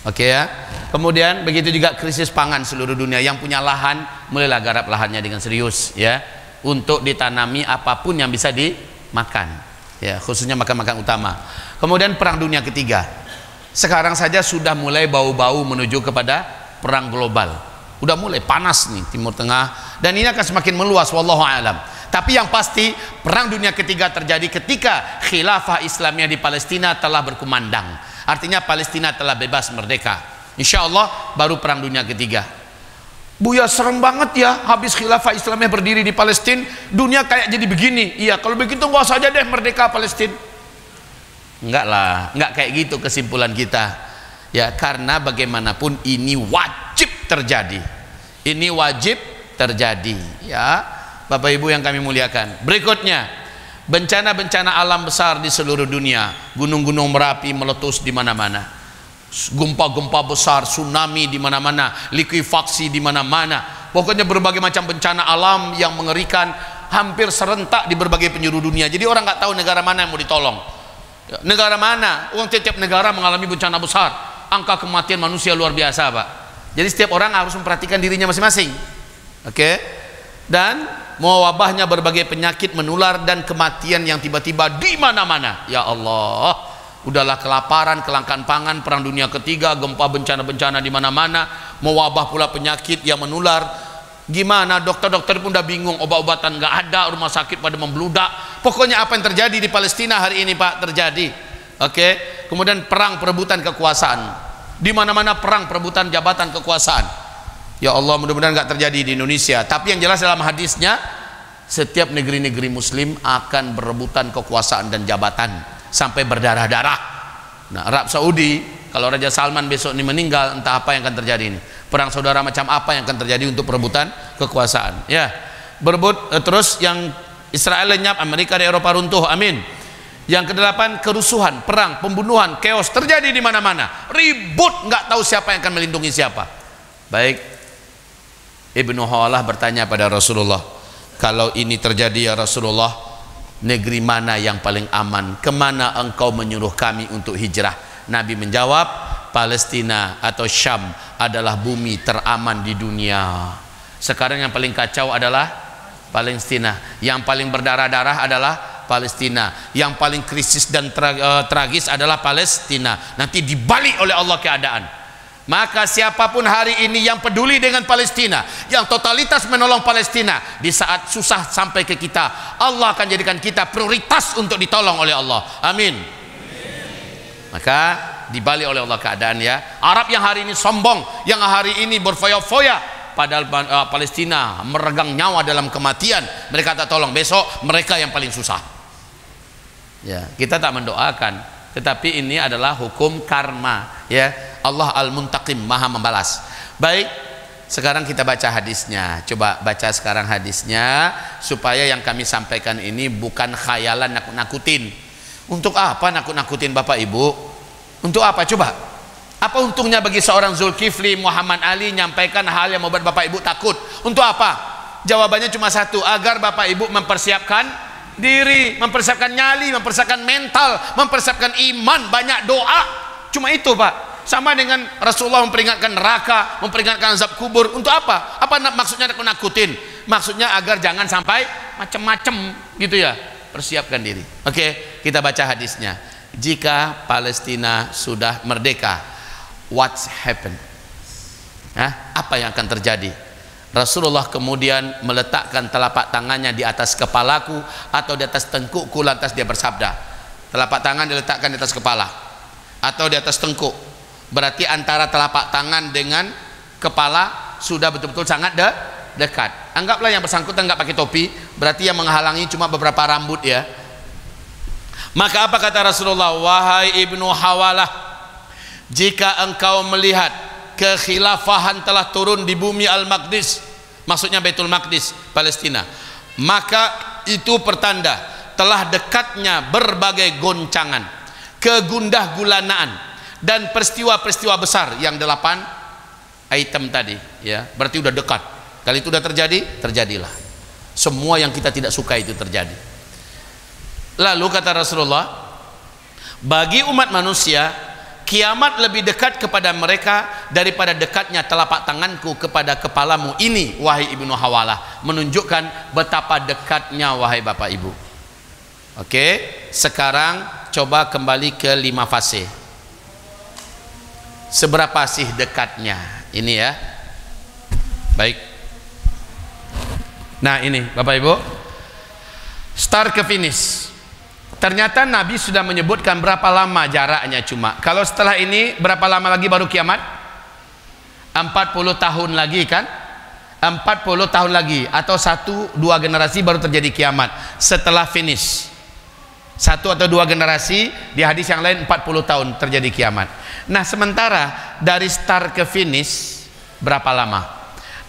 Oke ya. Kemudian begitu juga krisis pangan seluruh dunia. Yang punya lahan, mulailah garap lahannya dengan serius, ya, untuk ditanami apapun yang bisa dimakan, ya, khususnya makan-makan utama. Kemudian perang dunia ketiga, sekarang saja sudah mulai bau-bau menuju kepada perang global. Udah mulai panas nih Timur Tengah, dan ini akan semakin meluas, wallahu alam. Tapi yang pasti perang dunia ketiga terjadi ketika khilafah Islamiyah di Palestina telah berkumandang. Artinya Palestina telah bebas merdeka. Insya Allah baru perang dunia ketiga. Buya, serem banget ya, habis khilafah Islamiyah berdiri di Palestina, dunia kayak jadi begini. Iya, kalau begitu nggak usah aja deh merdeka Palestina. Enggak lah, enggak kayak gitu kesimpulan kita. Ya, karena bagaimanapun ini wajib terjadi. Ini wajib terjadi, ya. Bapak Ibu yang kami muliakan. Berikutnya, bencana-bencana alam besar di seluruh dunia. Gunung-gunung Merapi meletus di mana-mana. Gempa-gempa besar, tsunami di mana-mana, likuifaksi di mana-mana. Pokoknya berbagai macam bencana alam yang mengerikan hampir serentak di berbagai penjuru dunia. Jadi orang nggak tahu negara mana yang mau ditolong. Negara mana? Uang tiap negara mengalami bencana besar. Angka kematian manusia luar biasa, Pak. Jadi setiap orang harus memperhatikan dirinya masing-masing. Oke? Dan mewabahnya berbagai penyakit menular dan kematian yang tiba-tiba di mana-mana. Ya Allah, udahlah kelaparan, kelangkaan pangan, perang dunia ketiga, gempa, bencana-bencana di mana-mana, mewabah pula penyakit yang menular. Gimana? Dokter-dokter pun udah bingung, obat-obatan nggak ada, rumah sakit pada membludak. Pokoknya apa yang terjadi di Palestina hari ini, Pak, terjadi. Oke? Kemudian perang perebutan kekuasaan. Di mana-mana perang perebutan jabatan kekuasaan. Ya Allah, mudah-mudahan nggak terjadi di Indonesia. Tapi yang jelas dalam hadisnya, setiap negeri-negeri muslim akan berebutan kekuasaan dan jabatan sampai berdarah-darah. Nah, Arab Saudi, kalau Raja Salman besok ini meninggal, entah apa yang akan terjadi ini. Perang saudara macam apa yang akan terjadi untuk perebutan kekuasaan. Ya, berebut terus. Yang Israel lenyap, Amerika dan Eropa runtuh. Amin. Yang ke-8, kerusuhan, perang, pembunuhan, chaos terjadi di mana-mana. Ribut, nggak tahu siapa yang akan melindungi siapa. Baik, Ibnu Hawalah bertanya pada Rasulullah, kalau ini terjadi ya Rasulullah, negeri mana yang paling aman? Kemana engkau menyuruh kami untuk hijrah? Nabi menjawab, Palestina atau Syam adalah bumi teraman di dunia. Sekarang yang paling kacau adalah Palestina. Yang paling berdarah-darah adalah Palestina. Yang paling krisis dan tragis adalah Palestina. Nanti dibalik oleh Allah keadaan. Maka siapapun hari ini yang peduli dengan Palestina, yang totalitas menolong Palestina, di saat susah sampai ke kita, Allah akan jadikan kita prioritas untuk ditolong oleh Allah. Amin. Maka dibalik oleh Allah keadaan, ya. Arab yang hari ini sombong, yang hari ini berfoya-foya, padahal Palestina meregang nyawa dalam kematian, mereka tak tolong, besok mereka yang paling susah. Ya, kita tak mendoakan, tetapi ini adalah hukum karma, ya. Allah Al-Muntaqim, Maha membalas. Baik, sekarang kita baca hadisnya. Coba baca sekarang hadisnya, supaya yang kami sampaikan ini bukan khayalan nakut-nakutin. Untuk apa nakut-nakutin Bapak Ibu? Untuk apa? Coba, apa untungnya bagi seorang Zulkifli Muhammad Ali nyampaikan hal yang membuat Bapak Ibu takut? Untuk apa? Jawabannya cuma satu, agar Bapak Ibu mempersiapkan diri, mempersiapkan nyali, mempersiapkan mental, mempersiapkan iman, banyak doa. Cuma itu, Pak. Sama dengan Rasulullah memperingatkan neraka, memperingatkan azab kubur. Untuk apa? Apa maksudnya nakut-nakutin? Maksudnya agar jangan sampai macam-macam gitu, ya. Persiapkan diri. Oke, kita baca hadisnya. Jika Palestina sudah merdeka, what's happen? Apa yang akan terjadi? Rasulullah kemudian meletakkan telapak tangannya di atas kepalaku atau di atas tengkukku, lantas dia bersabda. Telapak tangan diletakkan di atas kepala atau di atas tengkuk. Berarti antara telapak tangan dengan kepala sudah betul-betul sangat dekat. Anggaplah yang bersangkutan nggak pakai topi, berarti yang menghalangi cuma beberapa rambut, ya. Maka apa kata Rasulullah? Wahai Ibnu Hawalah, jika engkau melihat kekhilafahan telah turun di bumi Al-Maqdis, maksudnya Baitul Maqdis, Palestina, maka itu pertanda telah dekatnya berbagai goncangan, kegundah gulanaan, dan peristiwa-peristiwa besar yang 8 item tadi, ya. Berarti udah dekat. Kali itu udah terjadi, terjadilah. Semua yang kita tidak suka itu terjadi. Lalu kata Rasulullah, bagi umat manusia, kiamat lebih dekat kepada mereka daripada dekatnya telapak tanganku kepada kepalamu ini, wahai Ibnu Hawalah. Menunjukkan betapa dekatnya, wahai Bapak Ibu. Oke, sekarang coba kembali ke 5 fase. Seberapa sih dekatnya ini, ya? Baik. Nah, ini Bapak Ibu, start ke finish. Ternyata Nabi sudah menyebutkan berapa lama jaraknya. Cuma kalau setelah ini berapa lama lagi baru kiamat? 40 tahun lagi, kan? 40 tahun lagi, atau 1-2 generasi baru terjadi kiamat setelah finish. 1 atau 2 generasi, di hadis yang lain 40 tahun terjadi kiamat. Nah, sementara dari start ke finish berapa lama?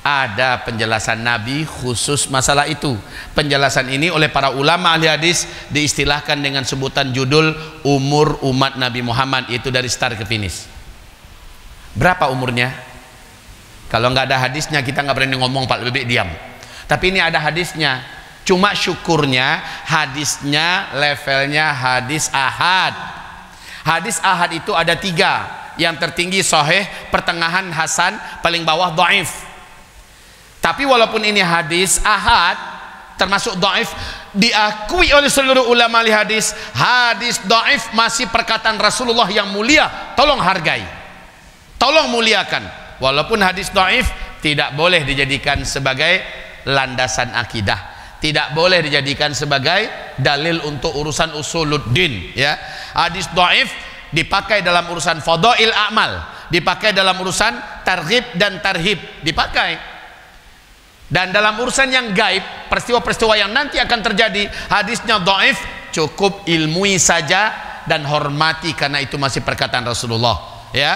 Ada penjelasan Nabi khusus masalah itu. Penjelasan ini oleh para ulama ahli hadis diistilahkan dengan sebutan judul umur umat Nabi Muhammad, yaitu dari start ke finish. Berapa umurnya? Kalau nggak ada hadisnya kita nggak berani ngomong, Pak, lebih diam. Tapi ini ada hadisnya. Cuma syukurnya hadisnya levelnya hadis ahad. Hadis ahad itu ada 3. Yang tertinggi sahih, pertengahan hasan, paling bawah dhaif. Tapi walaupun ini hadis ahad termasuk dhaif, diakui oleh seluruh ulama ahli hadis, hadis dhaif masih perkataan Rasulullah yang mulia. Tolong hargai, tolong muliakan. Walaupun hadis dhaif tidak boleh dijadikan sebagai landasan akidah, tidak boleh dijadikan sebagai dalil untuk urusan usuluddin, ya. Hadis dhaif dipakai dalam urusan fadail amal, dipakai dalam urusan targhib dan tarhib, dipakai. Dan dalam urusan yang gaib, peristiwa-peristiwa yang nanti akan terjadi, hadisnya dhaif, cukup ilmui saja dan hormati karena itu masih perkataan Rasulullah, ya.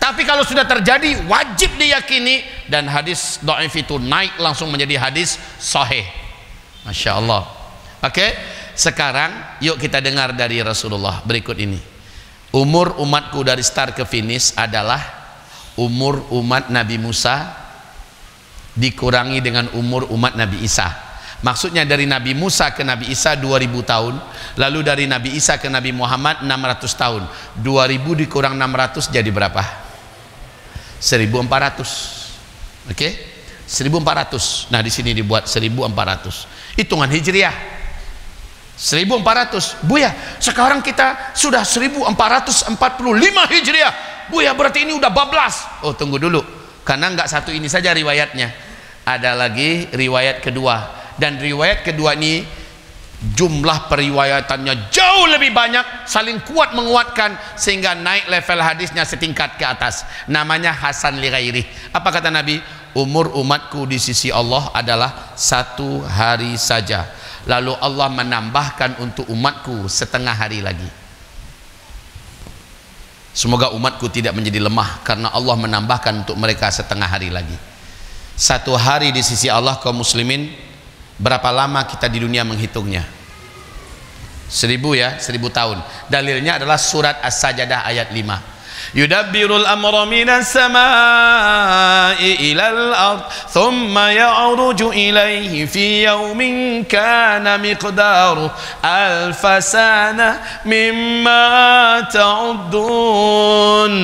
Tapi kalau sudah terjadi wajib diyakini, dan hadis dhaif itu naik langsung menjadi hadis sahih. Masya Allah. Oke, sekarang yuk kita dengar dari Rasulullah berikut ini. Umur umatku dari start ke finish adalah umur umat Nabi Musa dikurangi dengan umur umat Nabi Isa. Maksudnya dari Nabi Musa ke Nabi Isa 2000 tahun, lalu dari Nabi Isa ke Nabi Muhammad 600 tahun. 2000 dikurang 600 jadi berapa? 1400. Oke? 1400. Nah, di sini dibuat 1400. Hitungan Hijriah 1400. Buya, sekarang kita sudah 1445 Hijriah. Buya, berarti ini udah bablas. Oh, tunggu dulu. Karena enggak satu ini saja riwayatnya. Ada lagi riwayat kedua. Dan riwayat kedua ini jumlah periwayatannya jauh lebih banyak, saling kuat menguatkan sehingga naik level hadisnya setingkat ke atas. Namanya Hasan li ghairi. Apa kata Nabi? Umur umatku di sisi Allah adalah 1 hari saja. Lalu Allah menambahkan untuk umatku setengah hari lagi. Semoga umatku tidak menjadi lemah karena Allah menambahkan untuk mereka setengah hari lagi. 1 hari di sisi Allah kaum muslimin, berapa lama kita di dunia menghitungnya? 1000 ya, 1000 tahun. Dalilnya adalah surat As-Sajdah ayat 5. Yudabbirul amra minas samai ilal ard thumma ya'ruju ilaihi fi yawmin kana miqdaruhu alfasana mimma ta'uddun.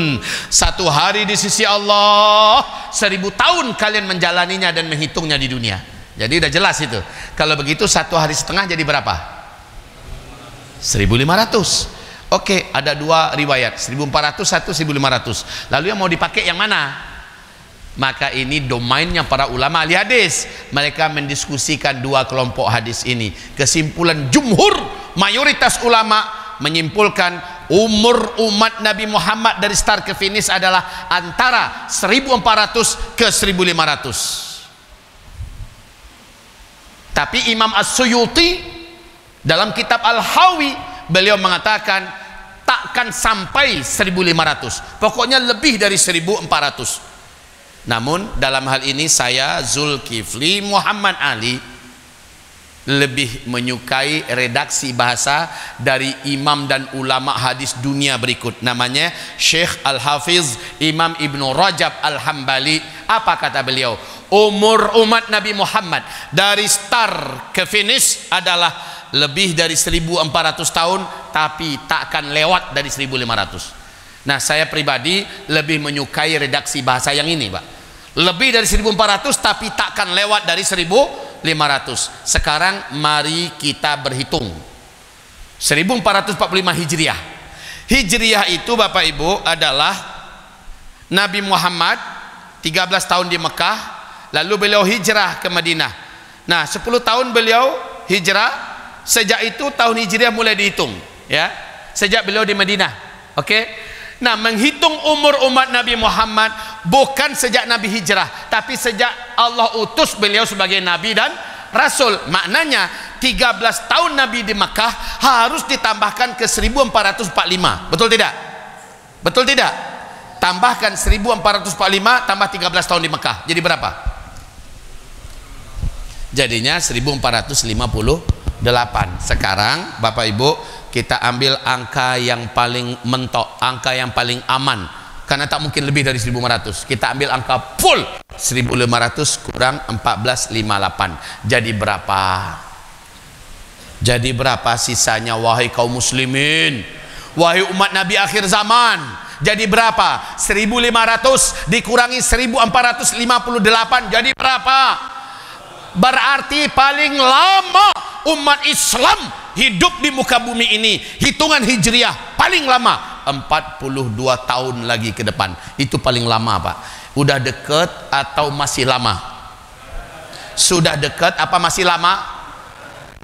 1 hari di sisi Allah 1000 tahun kalian menjalaninya dan menghitungnya di dunia. Jadi udah jelas itu. Kalau begitu 1 hari setengah jadi berapa? 1500. Oke, ada 2 riwayat, 1400, 1500. Lalu yang mau dipakai yang mana? Maka ini domainnya para ulama ahli hadis. Mereka mendiskusikan 2 kelompok hadis ini. Kesimpulan jumhur, mayoritas ulama menyimpulkan umur umat Nabi Muhammad dari start ke finish adalah antara 1400 ke 1500. Tapi Imam As-Suyuti dalam kitab Al-Hawi beliau mengatakan takkan sampai 1500, pokoknya lebih dari 1400. Namun dalam hal ini saya Zulkifli Muhammad Ali lebih menyukai redaksi bahasa dari imam dan ulama hadis dunia berikut, namanya Syekh Al-Hafiz Imam Ibnu Rajab Al-Hambali. Apa kata beliau? Umur umat Nabi Muhammad dari start ke finish adalah lebih dari 1400 tahun, tapi takkan lewat dari 1500. Nah, saya pribadi lebih menyukai redaksi bahasa yang ini, Pak. Lebih dari 1400 tapi takkan lewat dari 1500. Sekarang mari kita berhitung 1445 Hijriah. Hijriah itu Bapak Ibu adalah Nabi Muhammad 13 tahun di Mekah, lalu beliau hijrah ke Madinah. Nah, 10 tahun beliau hijrah. Sejak itu tahun Hijriah mulai dihitung, ya. Sejak beliau di Madinah. Oke. Nah, menghitung umur umat Nabi Muhammad bukan sejak Nabi hijrah, tapi sejak Allah utus beliau sebagai nabi dan rasul. Maknanya 13 tahun Nabi di Makkah harus ditambahkan ke 1445. Betul tidak? Betul tidak? Tambahkan 1445 tambah 13 tahun di Makkah. Jadi berapa? Jadinya 1458. Sekarang Bapak Ibu kita ambil angka yang paling mentok, angka yang paling aman, karena tak mungkin lebih dari 1500. Kita ambil angka full 1500 kurang 1458. Jadi berapa? Jadi berapa sisanya wahai kaum muslimin, wahai umat Nabi akhir zaman? Jadi berapa? 1500 dikurangi 1458 jadi berapa? Berarti paling lama umat Islam hidup di muka bumi ini, hitungan Hijriah paling lama 42 tahun lagi ke depan. Itu paling lama, Pak. Udah dekat atau masih lama? Sudah dekat apa masih lama?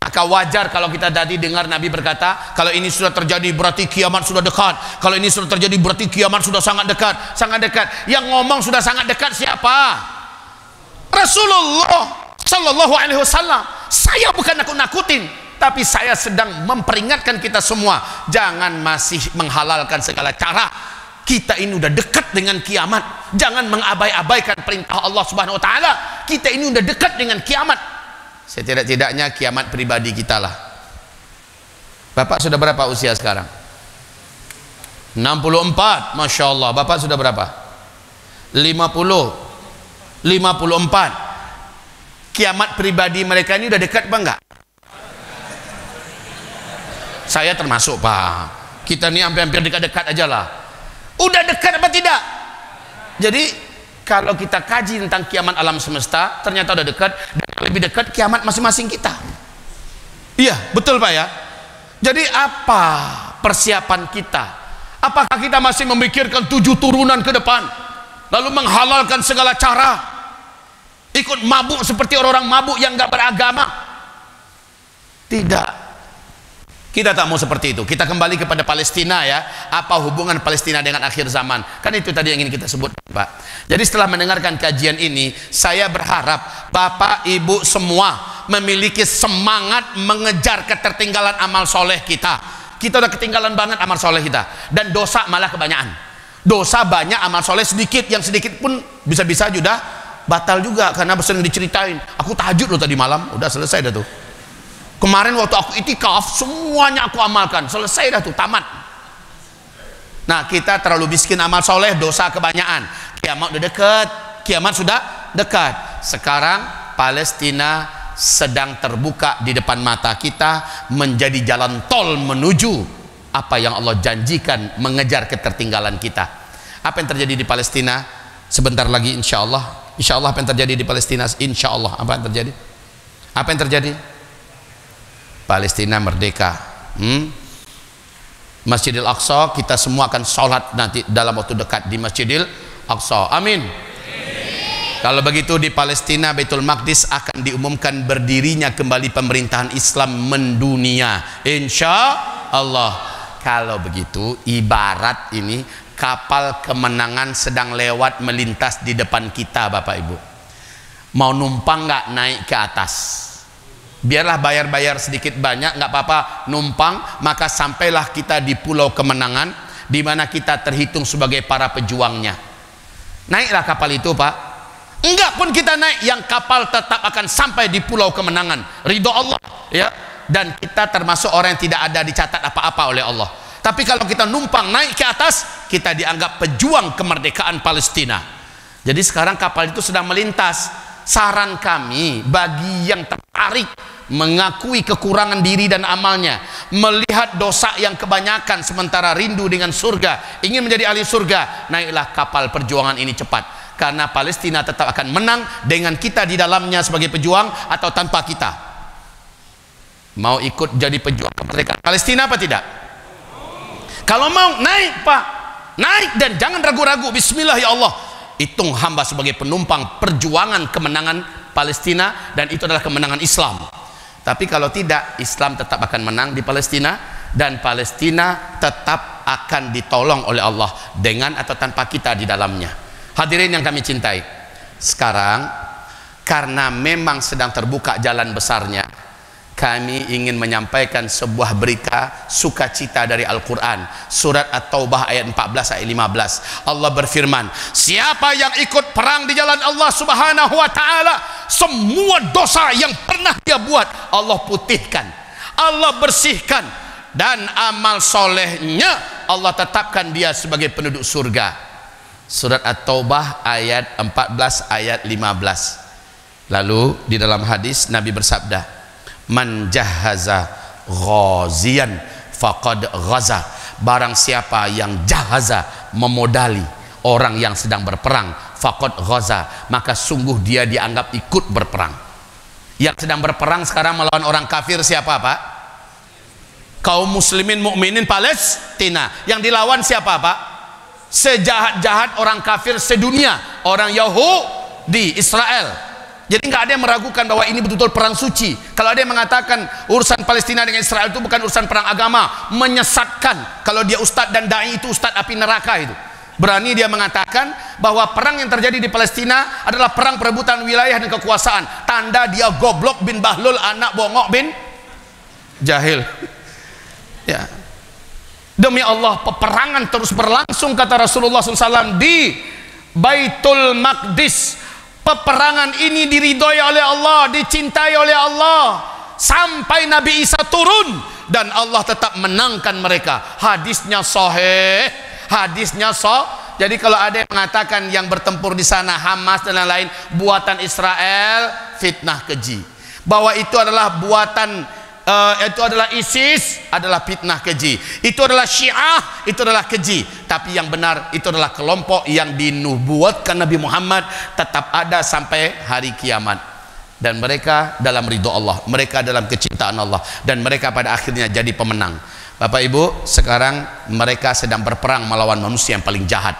Maka wajar kalau kita tadi dengar Nabi berkata, kalau ini sudah terjadi berarti kiamat sudah dekat. Kalau ini sudah terjadi berarti kiamat sudah sangat dekat. Sangat dekat. Yang ngomong sudah sangat dekat siapa? Rasulullah Sallallahu Alaihi Wasallam. Saya bukan nakut-nakutin, tapi saya sedang memperingatkan kita semua, jangan masih menghalalkan segala cara. Kita ini udah dekat dengan kiamat. Jangan mengabai-abaikan perintah Allah Subhanahu Wa Taala. Kita ini udah dekat dengan kiamat. Setidak-tidaknya kiamat pribadi kita lah. Bapak sudah berapa usia sekarang? 64, Masya Allah. Bapak sudah berapa? 50, 54. Kiamat pribadi mereka ini udah dekat apa enggak? Saya termasuk, Pak. Kita ini hampir-hampir dekat-dekat aja lah. Udah dekat apa tidak? Jadi Kalau kita kaji tentang kiamat alam semesta, ternyata udah dekat, dan lebih dekat kiamat masing-masing kita. Iya, betul Pak ya. Jadi apa persiapan kita? Apakah kita masih memikirkan 7 turunan ke depan, lalu menghalalkan segala cara, ikut mabuk seperti orang-orang mabuk yang nggak beragama? Tidak, kita tak mau seperti itu. Kita kembali kepada Palestina ya. Apa hubungan Palestina dengan akhir zaman? Kan itu tadi yang ingin kita sebut Pak. Jadi setelah mendengarkan kajian ini, saya berharap Bapak Ibu semua memiliki semangat mengejar ketertinggalan amal soleh kita. Kita udah ketinggalan banget amal soleh kita, dan dosa malah kebanyakan. Dosa banyak, amal soleh sedikit. Yang sedikit pun bisa-bisa juga batal juga, karena sering diceritain, aku tahajud loh tadi malam, udah selesai dah tuh. Kemarin waktu aku itikaf, semuanya aku amalkan, selesai dah tuh, tamat. Nah, kita terlalu miskin amal soleh, dosa kebanyakan. Kiamat udah dekat, kiamat sudah dekat. Sekarang Palestina sedang terbuka di depan mata kita, menjadi jalan tol menuju apa yang Allah janjikan, mengejar ketertinggalan kita. Apa yang terjadi di Palestina sebentar lagi insya Allah apa yang terjadi di Palestina, insya Allah apa yang terjadi? Apa yang terjadi? Palestina merdeka. Masjidil Aqsa, kita semua akan sholat nanti dalam waktu dekat di Masjidil Aqsa. Amin. Kalau begitu di Palestina, Baitul Maqdis akan diumumkan berdirinya kembali pemerintahan Islam mendunia, insya Allah. Kalau begitu, ibarat ini kapal kemenangan sedang lewat melintas di depan kita Bapak Ibu. Mau numpang nggak naik ke atas? Biarlah bayar-bayar sedikit banyak, nggak apa-apa, numpang, maka sampailah kita di pulau kemenangan, di mana kita terhitung sebagai para pejuangnya. Naiklah kapal itu Pak. Enggak pun kita naik, yang kapal tetap akan sampai di pulau kemenangan, ridho Allah ya. Dan kita termasuk orang yang tidak ada dicatat apa-apa oleh Allah. Tapi kalau kita numpang naik ke atas, kita dianggap pejuang kemerdekaan Palestina. Jadi sekarang kapal itu sedang melintas. Saran kami bagi yang tertarik mengakui kekurangan diri dan amalnya, melihat dosa yang kebanyakan sementara rindu dengan surga, ingin menjadi ahli surga, naiklah kapal perjuangan ini cepat. Karena Palestina tetap akan menang dengan kita di dalamnya sebagai pejuang atau tanpa kita. Mau ikut jadi pejuang kemerdekaan Palestina apa tidak? Kalau mau, naik Pak, naik, dan jangan ragu-ragu. Bismillah ya Allah, hitung hamba sebagai penumpang perjuangan kemenangan Palestina, dan itu adalah kemenangan Islam. Tapi kalau tidak, Islam tetap akan menang di Palestina, dan Palestina tetap akan ditolong oleh Allah dengan atau tanpa kita di dalamnya. Hadirin yang kami cintai, sekarang karena memang sedang terbuka jalan besarnya, kami ingin menyampaikan sebuah berita sukacita dari Al-Quran. Surat At-Taubah ayat 14 ayat 15, Allah berfirman, siapa yang ikut perang di jalan Allah subhanahu wa ta'ala, semua dosa yang pernah dia buat Allah putihkan, Allah bersihkan, dan amal solehnya Allah tetapkan dia sebagai penduduk surga. Surat At-Taubah ayat 14 ayat 15. Lalu di dalam hadis Nabi bersabda, man jahaza ghazian faqad ghaza, barang siapa yang jahaza, memodali orang yang sedang berperang, faqad ghaza, maka sungguh dia dianggap ikut berperang. Yang sedang berperang sekarang melawan orang kafir siapa Pak? Kaum muslimin mukminin Palestina. Yang dilawan siapa Pak? Sejahat-jahat orang kafir sedunia, orang Yahudi, Israel. Jadi nggak ada yang meragukan bahwa ini betul-betul perang suci. Kalau ada yang mengatakan urusan Palestina dengan Israel itu bukan urusan perang agama, menyesatkan. Kalau dia ustadz dan dai itu ustadz api neraka itu. Berani dia mengatakan bahwa perang yang terjadi di Palestina adalah perang perebutan wilayah dan kekuasaan. Tanda dia goblok bin Bahlul, anak bongok bin jahil. Ya. Demi Allah, peperangan terus berlangsung, kata Rasulullah SAW, di Baitul Maqdis. Peperangan ini diridhoi oleh Allah, dicintai oleh Allah, sampai Nabi Isa turun, dan Allah tetap menangkan mereka. Hadisnya sahih, hadisnya sahih. Jadi kalau ada yang mengatakan yang bertempur di sana Hamas dan lain-lain buatan Israel, fitnah keji. Bahwa itu adalah buatan itu adalah ISIS, adalah fitnah keji. Itu adalah Syiah, itu adalah keji. Tapi yang benar itu adalah kelompok yang dinubuatkan Nabi Muhammad tetap ada sampai hari kiamat. Dan mereka dalam ridho Allah, mereka dalam kecintaan Allah, dan mereka pada akhirnya jadi pemenang. Bapak Ibu, sekarang mereka sedang berperang melawan manusia yang paling jahat.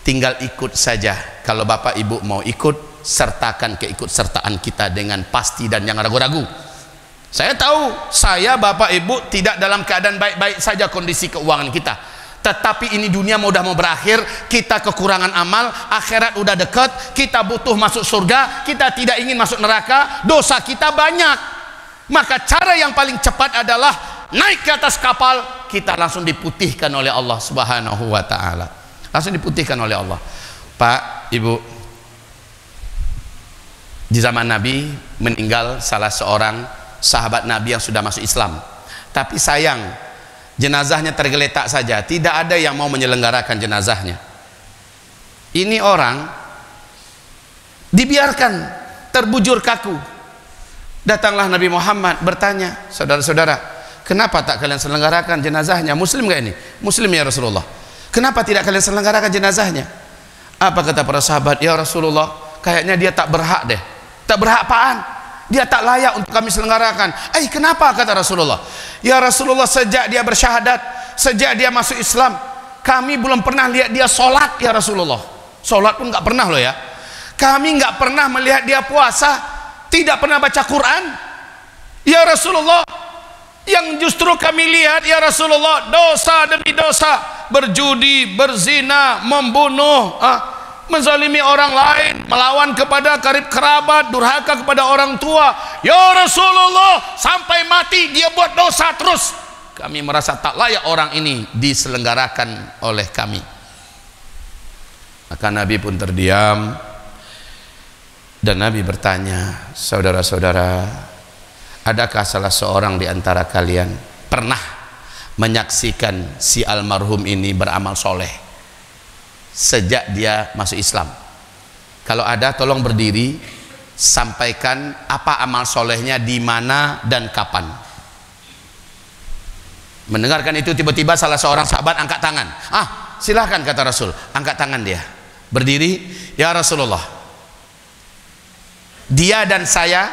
Tinggal ikut saja. Kalau Bapak Ibu mau ikut, sertakan keikutsertaan kita dengan pasti dan jangan ragu-ragu. Saya tahu, saya Bapak Ibu tidak dalam keadaan baik-baik saja kondisi keuangan kita. Tetapi ini dunia udah mau berakhir, kita kekurangan amal, akhirat udah dekat, kita butuh masuk surga, kita tidak ingin masuk neraka, dosa kita banyak. Maka cara yang paling cepat adalah naik ke atas kapal, kita langsung diputihkan oleh Allah Subhanahu wa ta'ala. Langsung diputihkan oleh Allah. Pak, Ibu, di zaman Nabi meninggal salah seorang sahabat Nabi yang sudah masuk Islam. Tapi sayang, jenazahnya tergeletak saja, tidak ada yang mau menyelenggarakan jenazahnya. Ini orang dibiarkan terbujur kaku. Datanglah Nabi Muhammad bertanya, saudara-saudara, kenapa tak kalian selenggarakan jenazahnya? Muslim gak ini? Muslim ya Rasulullah. Kenapa tidak kalian selenggarakan jenazahnya? Apa kata para sahabat? Ya Rasulullah, kayaknya dia tak berhak deh. Tak berhak apaan? Dia tak layak untuk kami selenggarakan. Kenapa kata Rasulullah? Ya Rasulullah, sejak dia bersyahadat, sejak dia masuk Islam, kami belum pernah lihat dia sholat ya Rasulullah. Sholat pun nggak pernah loh ya. Kami nggak pernah melihat dia puasa, tidak pernah baca Quran. Ya Rasulullah, yang justru kami lihat ya Rasulullah, dosa demi dosa, berjudi, berzina, membunuh, menzalimi orang lain, melawan kepada karib kerabat, durhaka kepada orang tua. Ya Rasulullah, sampai mati dia buat dosa terus. Kami merasa tak layak orang ini diselenggarakan oleh kami. Maka Nabi pun terdiam, dan Nabi bertanya, saudara-saudara, adakah salah seorang di antara kalian pernah menyaksikan si almarhum ini beramal soleh sejak dia masuk Islam? Kalau ada, tolong berdiri, sampaikan apa amal solehnya, di mana dan kapan. Mendengarkan itu, tiba-tiba salah seorang sahabat angkat tangan. Silahkan kata Rasul, angkat tangan dia, berdiri. Ya Rasulullah, dia dan saya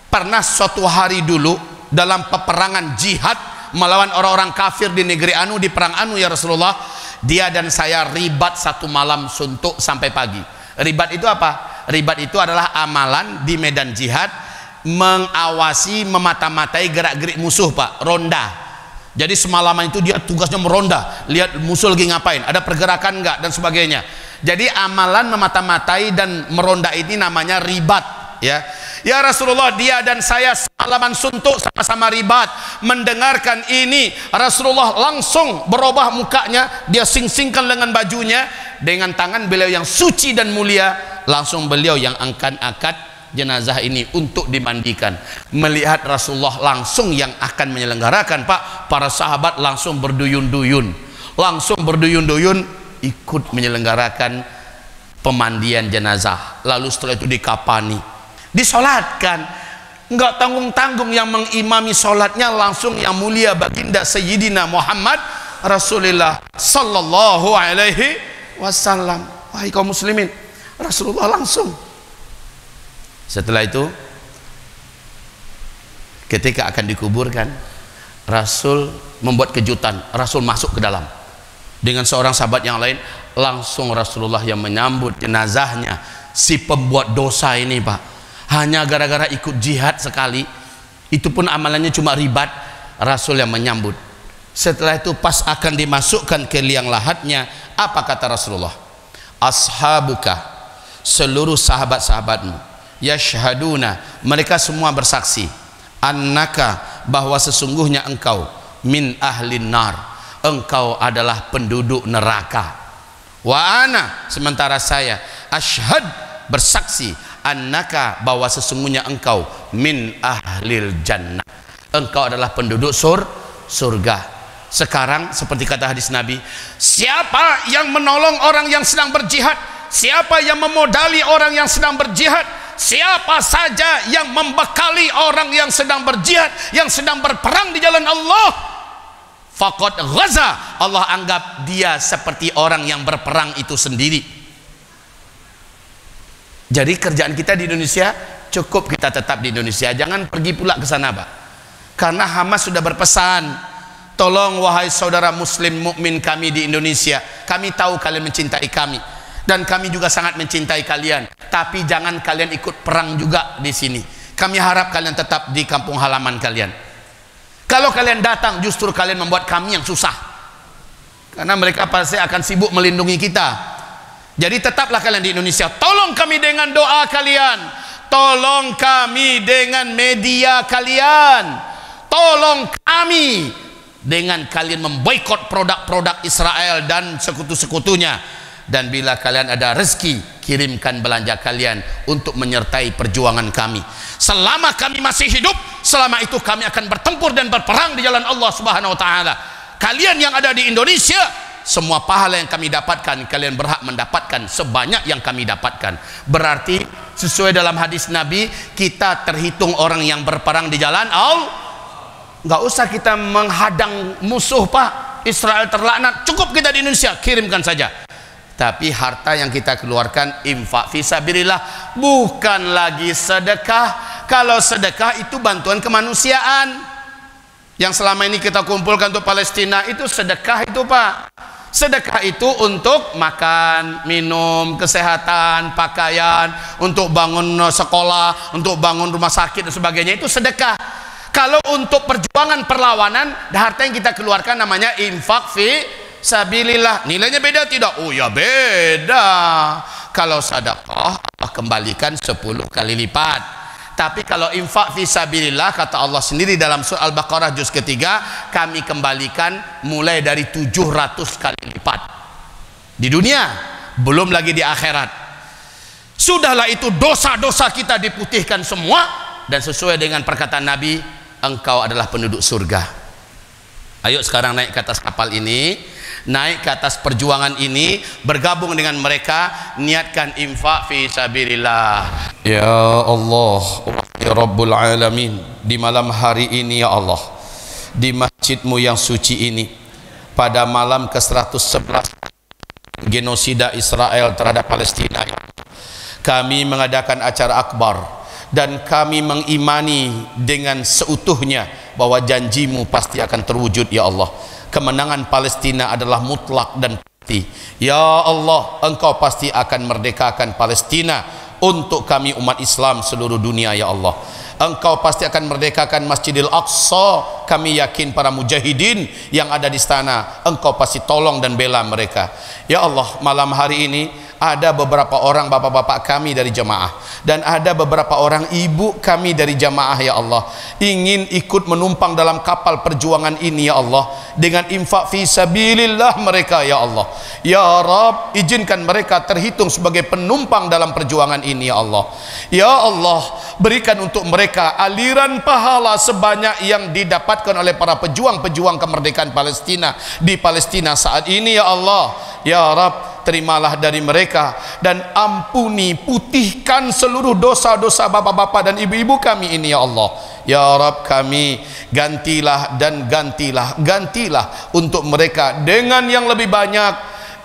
pernah suatu hari dulu dalam peperangan jihad melawan orang-orang kafir di negeri Anu, di perang Anu ya Rasulullah. Dia dan saya ribat satu malam suntuk sampai pagi. Ribat itu apa? Ribat itu adalah amalan di medan jihad, mengawasi, memata-matai gerak-gerik musuh, Pak. Ronda. Jadi semalaman itu dia tugasnya meronda, lihat musuh lagi ngapain, ada pergerakan enggak, dan sebagainya. Jadi amalan memata-matai dan meronda ini namanya ribat, ya. Ya Rasulullah, dia dan saya semalaman suntuk sama-sama ribat. Mendengarkan ini, Rasulullah langsung berubah mukanya, dia sing-singkan lengan bajunya, dengan tangan beliau yang suci dan mulia, langsung beliau yang angkat jenazah ini untuk dimandikan. Melihat Rasulullah langsung yang akan menyelenggarakan, Pak, para sahabat langsung berduyun-duyun, ikut menyelenggarakan pemandian jenazah. Lalu setelah itu dikapani, disolatkan, nggak tanggung-tanggung. Yang mengimami solatnya langsung yang mulia baginda Sayyidina Muhammad Rasulullah sallallahu alaihi wasallam. Wahai kaum muslimin, Rasulullah langsung. Setelah itu, ketika akan dikuburkan, Rasul membuat kejutan. Rasul masuk ke dalam dengan seorang sahabat yang lain. Langsung Rasulullah yang menyambut jenazahnya si pembuat dosa ini, Pak. Hanya gara-gara ikut jihad sekali, itu pun amalannya cuma ribat, Rasul yang menyambut. Setelah itu pas akan dimasukkan ke liang lahatnya, apa kata Rasulullah? Ashabuka, seluruh sahabat-sahabatmu, yashhaduna, mereka semua bersaksi, annaka, bahwa sesungguhnya engkau min ahlin nar, engkau adalah penduduk neraka. Wa ana, sementara saya ashhad, bersaksi, annaka, bahwa sesungguhnya engkau min ahlil jannah, engkau adalah penduduk surga. Sekarang seperti kata hadis Nabi, siapa yang menolong orang yang sedang berjihad, siapa yang memodali orang yang sedang berjihad, siapa saja yang membekali orang yang sedang berjihad, yang sedang berperang di jalan Allah, faqad ghaza, Allah anggap dia seperti orang yang berperang itu sendiri. Jadi kerjaan kita di Indonesia, cukup kita tetap di Indonesia, jangan pergi pula ke sana, Pak. Karena Hamas sudah berpesan, tolong wahai saudara muslim mukmin kami di Indonesia, kami tahu kalian mencintai kami dan kami juga sangat mencintai kalian, tapi jangan kalian ikut perang juga di sini. Kami harap kalian tetap di kampung halaman kalian. Kalau kalian datang, justru kalian membuat kami yang susah, karena mereka pasti akan sibuk melindungi kita. Jadi tetaplah kalian di Indonesia. Tolong kami dengan doa kalian, tolong kami dengan media kalian, tolong kami dengan kalian memboikot produk-produk Israel dan sekutu-sekutunya. Dan bila kalian ada rezeki, kirimkan belanja kalian untuk menyertai perjuangan kami. Selama kami masih hidup, selama itu kami akan bertempur dan berperang di jalan Allah Subhanahu wa taala. Kalian yang ada di Indonesia, semua pahala yang kami dapatkan, kalian berhak mendapatkan sebanyak yang kami dapatkan. Berarti sesuai dalam hadis Nabi, kita terhitung orang yang berperang di jalan Allah. Nggak usah kita menghadang musuh, Pak. Israel terlaknat, cukup kita di Indonesia, kirimkan saja. Tapi harta yang kita keluarkan infak fisabilillah, bukan lagi sedekah. Kalau sedekah itu bantuan kemanusiaan. Yang selama ini kita kumpulkan untuk Palestina itu sedekah itu, Pak. Sedekah itu untuk makan, minum, kesehatan, pakaian, untuk bangun sekolah, untuk bangun rumah sakit dan sebagainya, itu sedekah. Kalau untuk perjuangan perlawanan, harta yang kita keluarkan namanya infak fisabilillah. Nilainya beda tidak? Oh ya beda. Kalau sedekah Allah kembalikan 10 kali lipat. Tapi kalau infak fisabilillah, kata Allah sendiri dalam surah Al-Baqarah juz ketiga, kami kembalikan mulai dari 700 kali lipat di dunia, belum lagi di akhirat. Sudahlah itu dosa-dosa kita diputihkan semua, dan sesuai dengan perkataan Nabi, engkau adalah penduduk surga. Ayo sekarang naik ke atas kapal ini, naik ke atas perjuangan ini, bergabung dengan mereka, niatkan infak fisabilillah. Ya Allah, ya Rabbul Alamin, di malam hari ini ya Allah, di masjidmu yang suci ini, pada malam ke-111 genosida Israel terhadap Palestina, kami mengadakan acara akbar, dan kami mengimani dengan seutuhnya bahwa janjimu pasti akan terwujud ya Allah. Kemenangan Palestina adalah mutlak dan pasti. Ya Allah, engkau pasti akan merdekakan Palestina untuk kami umat Islam seluruh dunia ya Allah. Engkau pasti akan merdekakan Masjidil Aqsa. Kami yakin para mujahidin yang ada di sana, engkau pasti tolong dan bela mereka. Ya Allah, malam hari ini ada beberapa orang bapak-bapak kami dari jamaah, dan ada beberapa orang ibu kami dari jamaah ya Allah, ingin ikut menumpang dalam kapal perjuangan ini ya Allah, dengan infak fisabilillah mereka ya Allah. Ya Rabb, izinkan mereka terhitung sebagai penumpang dalam perjuangan ini ya Allah. Ya Allah, berikan untuk mereka aliran pahala sebanyak yang didapatkan oleh para pejuang-pejuang kemerdekaan Palestina di Palestina saat ini ya Allah. Ya Rabb, terimalah dari mereka dan ampuni, putihkan seluruh dosa-dosa bapak-bapak dan ibu-ibu kami ini ya Allah. Ya Rabb, kami gantilah dan gantilah untuk mereka dengan yang lebih banyak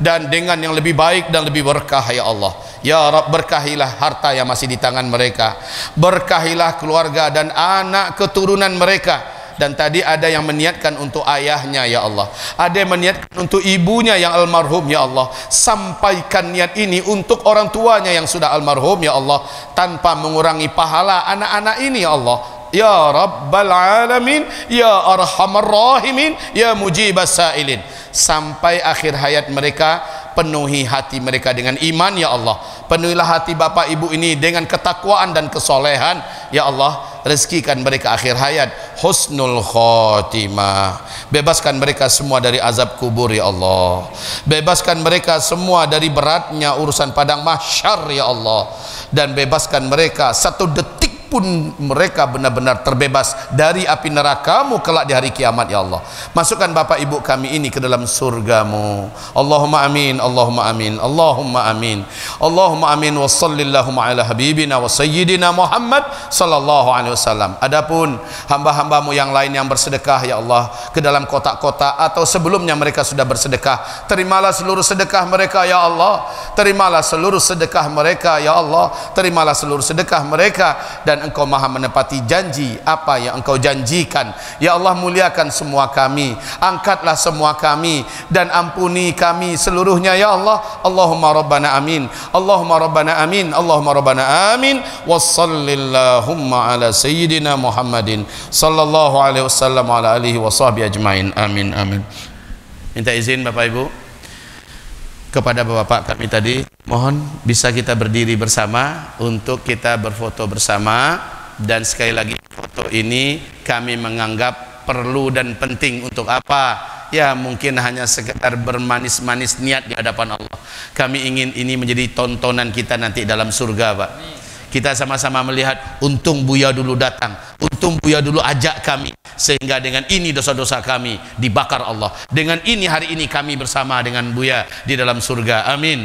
dan dengan yang lebih baik dan lebih berkah ya Allah. Ya Rabb, berkahilah harta yang masih di tangan mereka, berkahilah keluarga dan anak keturunan mereka. Dan tadi ada yang meniatkan untuk ayahnya ya Allah, ada yang meniatkan untuk ibunya yang almarhum ya Allah. Sampaikan niat ini untuk orang tuanya yang sudah almarhum ya Allah, tanpa mengurangi pahala anak-anak ini ya Allah. Ya Rabbal Alamin, Ya Arhamar Rahimin, Ya Mujibas Sa'ilin. Sampai akhir hayat mereka, penuhi hati mereka dengan iman ya Allah. Penuhilah hati bapak ibu ini dengan ketakwaan dan kesolehan ya Allah. Rezekikan mereka akhir hayat husnul khotimah. Bebaskan mereka semua dari azab kubur ya Allah. Bebaskan mereka semua dari beratnya urusan padang mahsyar ya Allah. Dan bebaskan mereka satu detik pun mereka benar-benar terbebas dari api neraka-Mu kelak di hari kiamat ya Allah. Masukkan bapak ibu kami ini ke dalam surga-Mu. Allahumma amin, Allahumma amin, Allahumma amin, Allahumma amin. Wa sallallahu ala habibina wa sayyidina Muhammad sallallahu alaihi wasallam. Adapun hamba-hamba-Mu yang lain yang bersedekah ya Allah ke dalam kotak-kotak atau sebelumnya mereka sudah bersedekah, terimalah seluruh sedekah mereka ya Allah. Terimalah seluruh sedekah mereka ya Allah. Terimalah seluruh sedekah mereka, dan Engkau maha menepati janji apa yang Engkau janjikan ya Allah. Muliakan semua kami, angkatlah semua kami, dan ampuni kami seluruhnya ya Allah. Allahumma rabbana amin, Allahumma rabbana amin, Allahumma rabbana amin. Wassallillahumma ala sayyidina Muhammadin sallallahu alaihi wasallam ala alihi wa sahbihi ajmain. Amin amin. Minta izin Bapak Ibu kepada bapak kami tadi, mohon bisa kita berdiri bersama untuk kita berfoto bersama. Dan sekali lagi, foto ini kami menganggap perlu dan penting. Untuk apa? Ya mungkin hanya sekedar bermanis-manis niat di hadapan Allah. Kami ingin ini menjadi tontonan kita nanti dalam surga Pak. Kita sama-sama melihat, untung Buya dulu datang, untung Buya dulu ajak kami, sehingga dengan ini dosa-dosa kami dibakar Allah. Dengan ini hari ini kami bersama dengan Buya di dalam surga. Amin.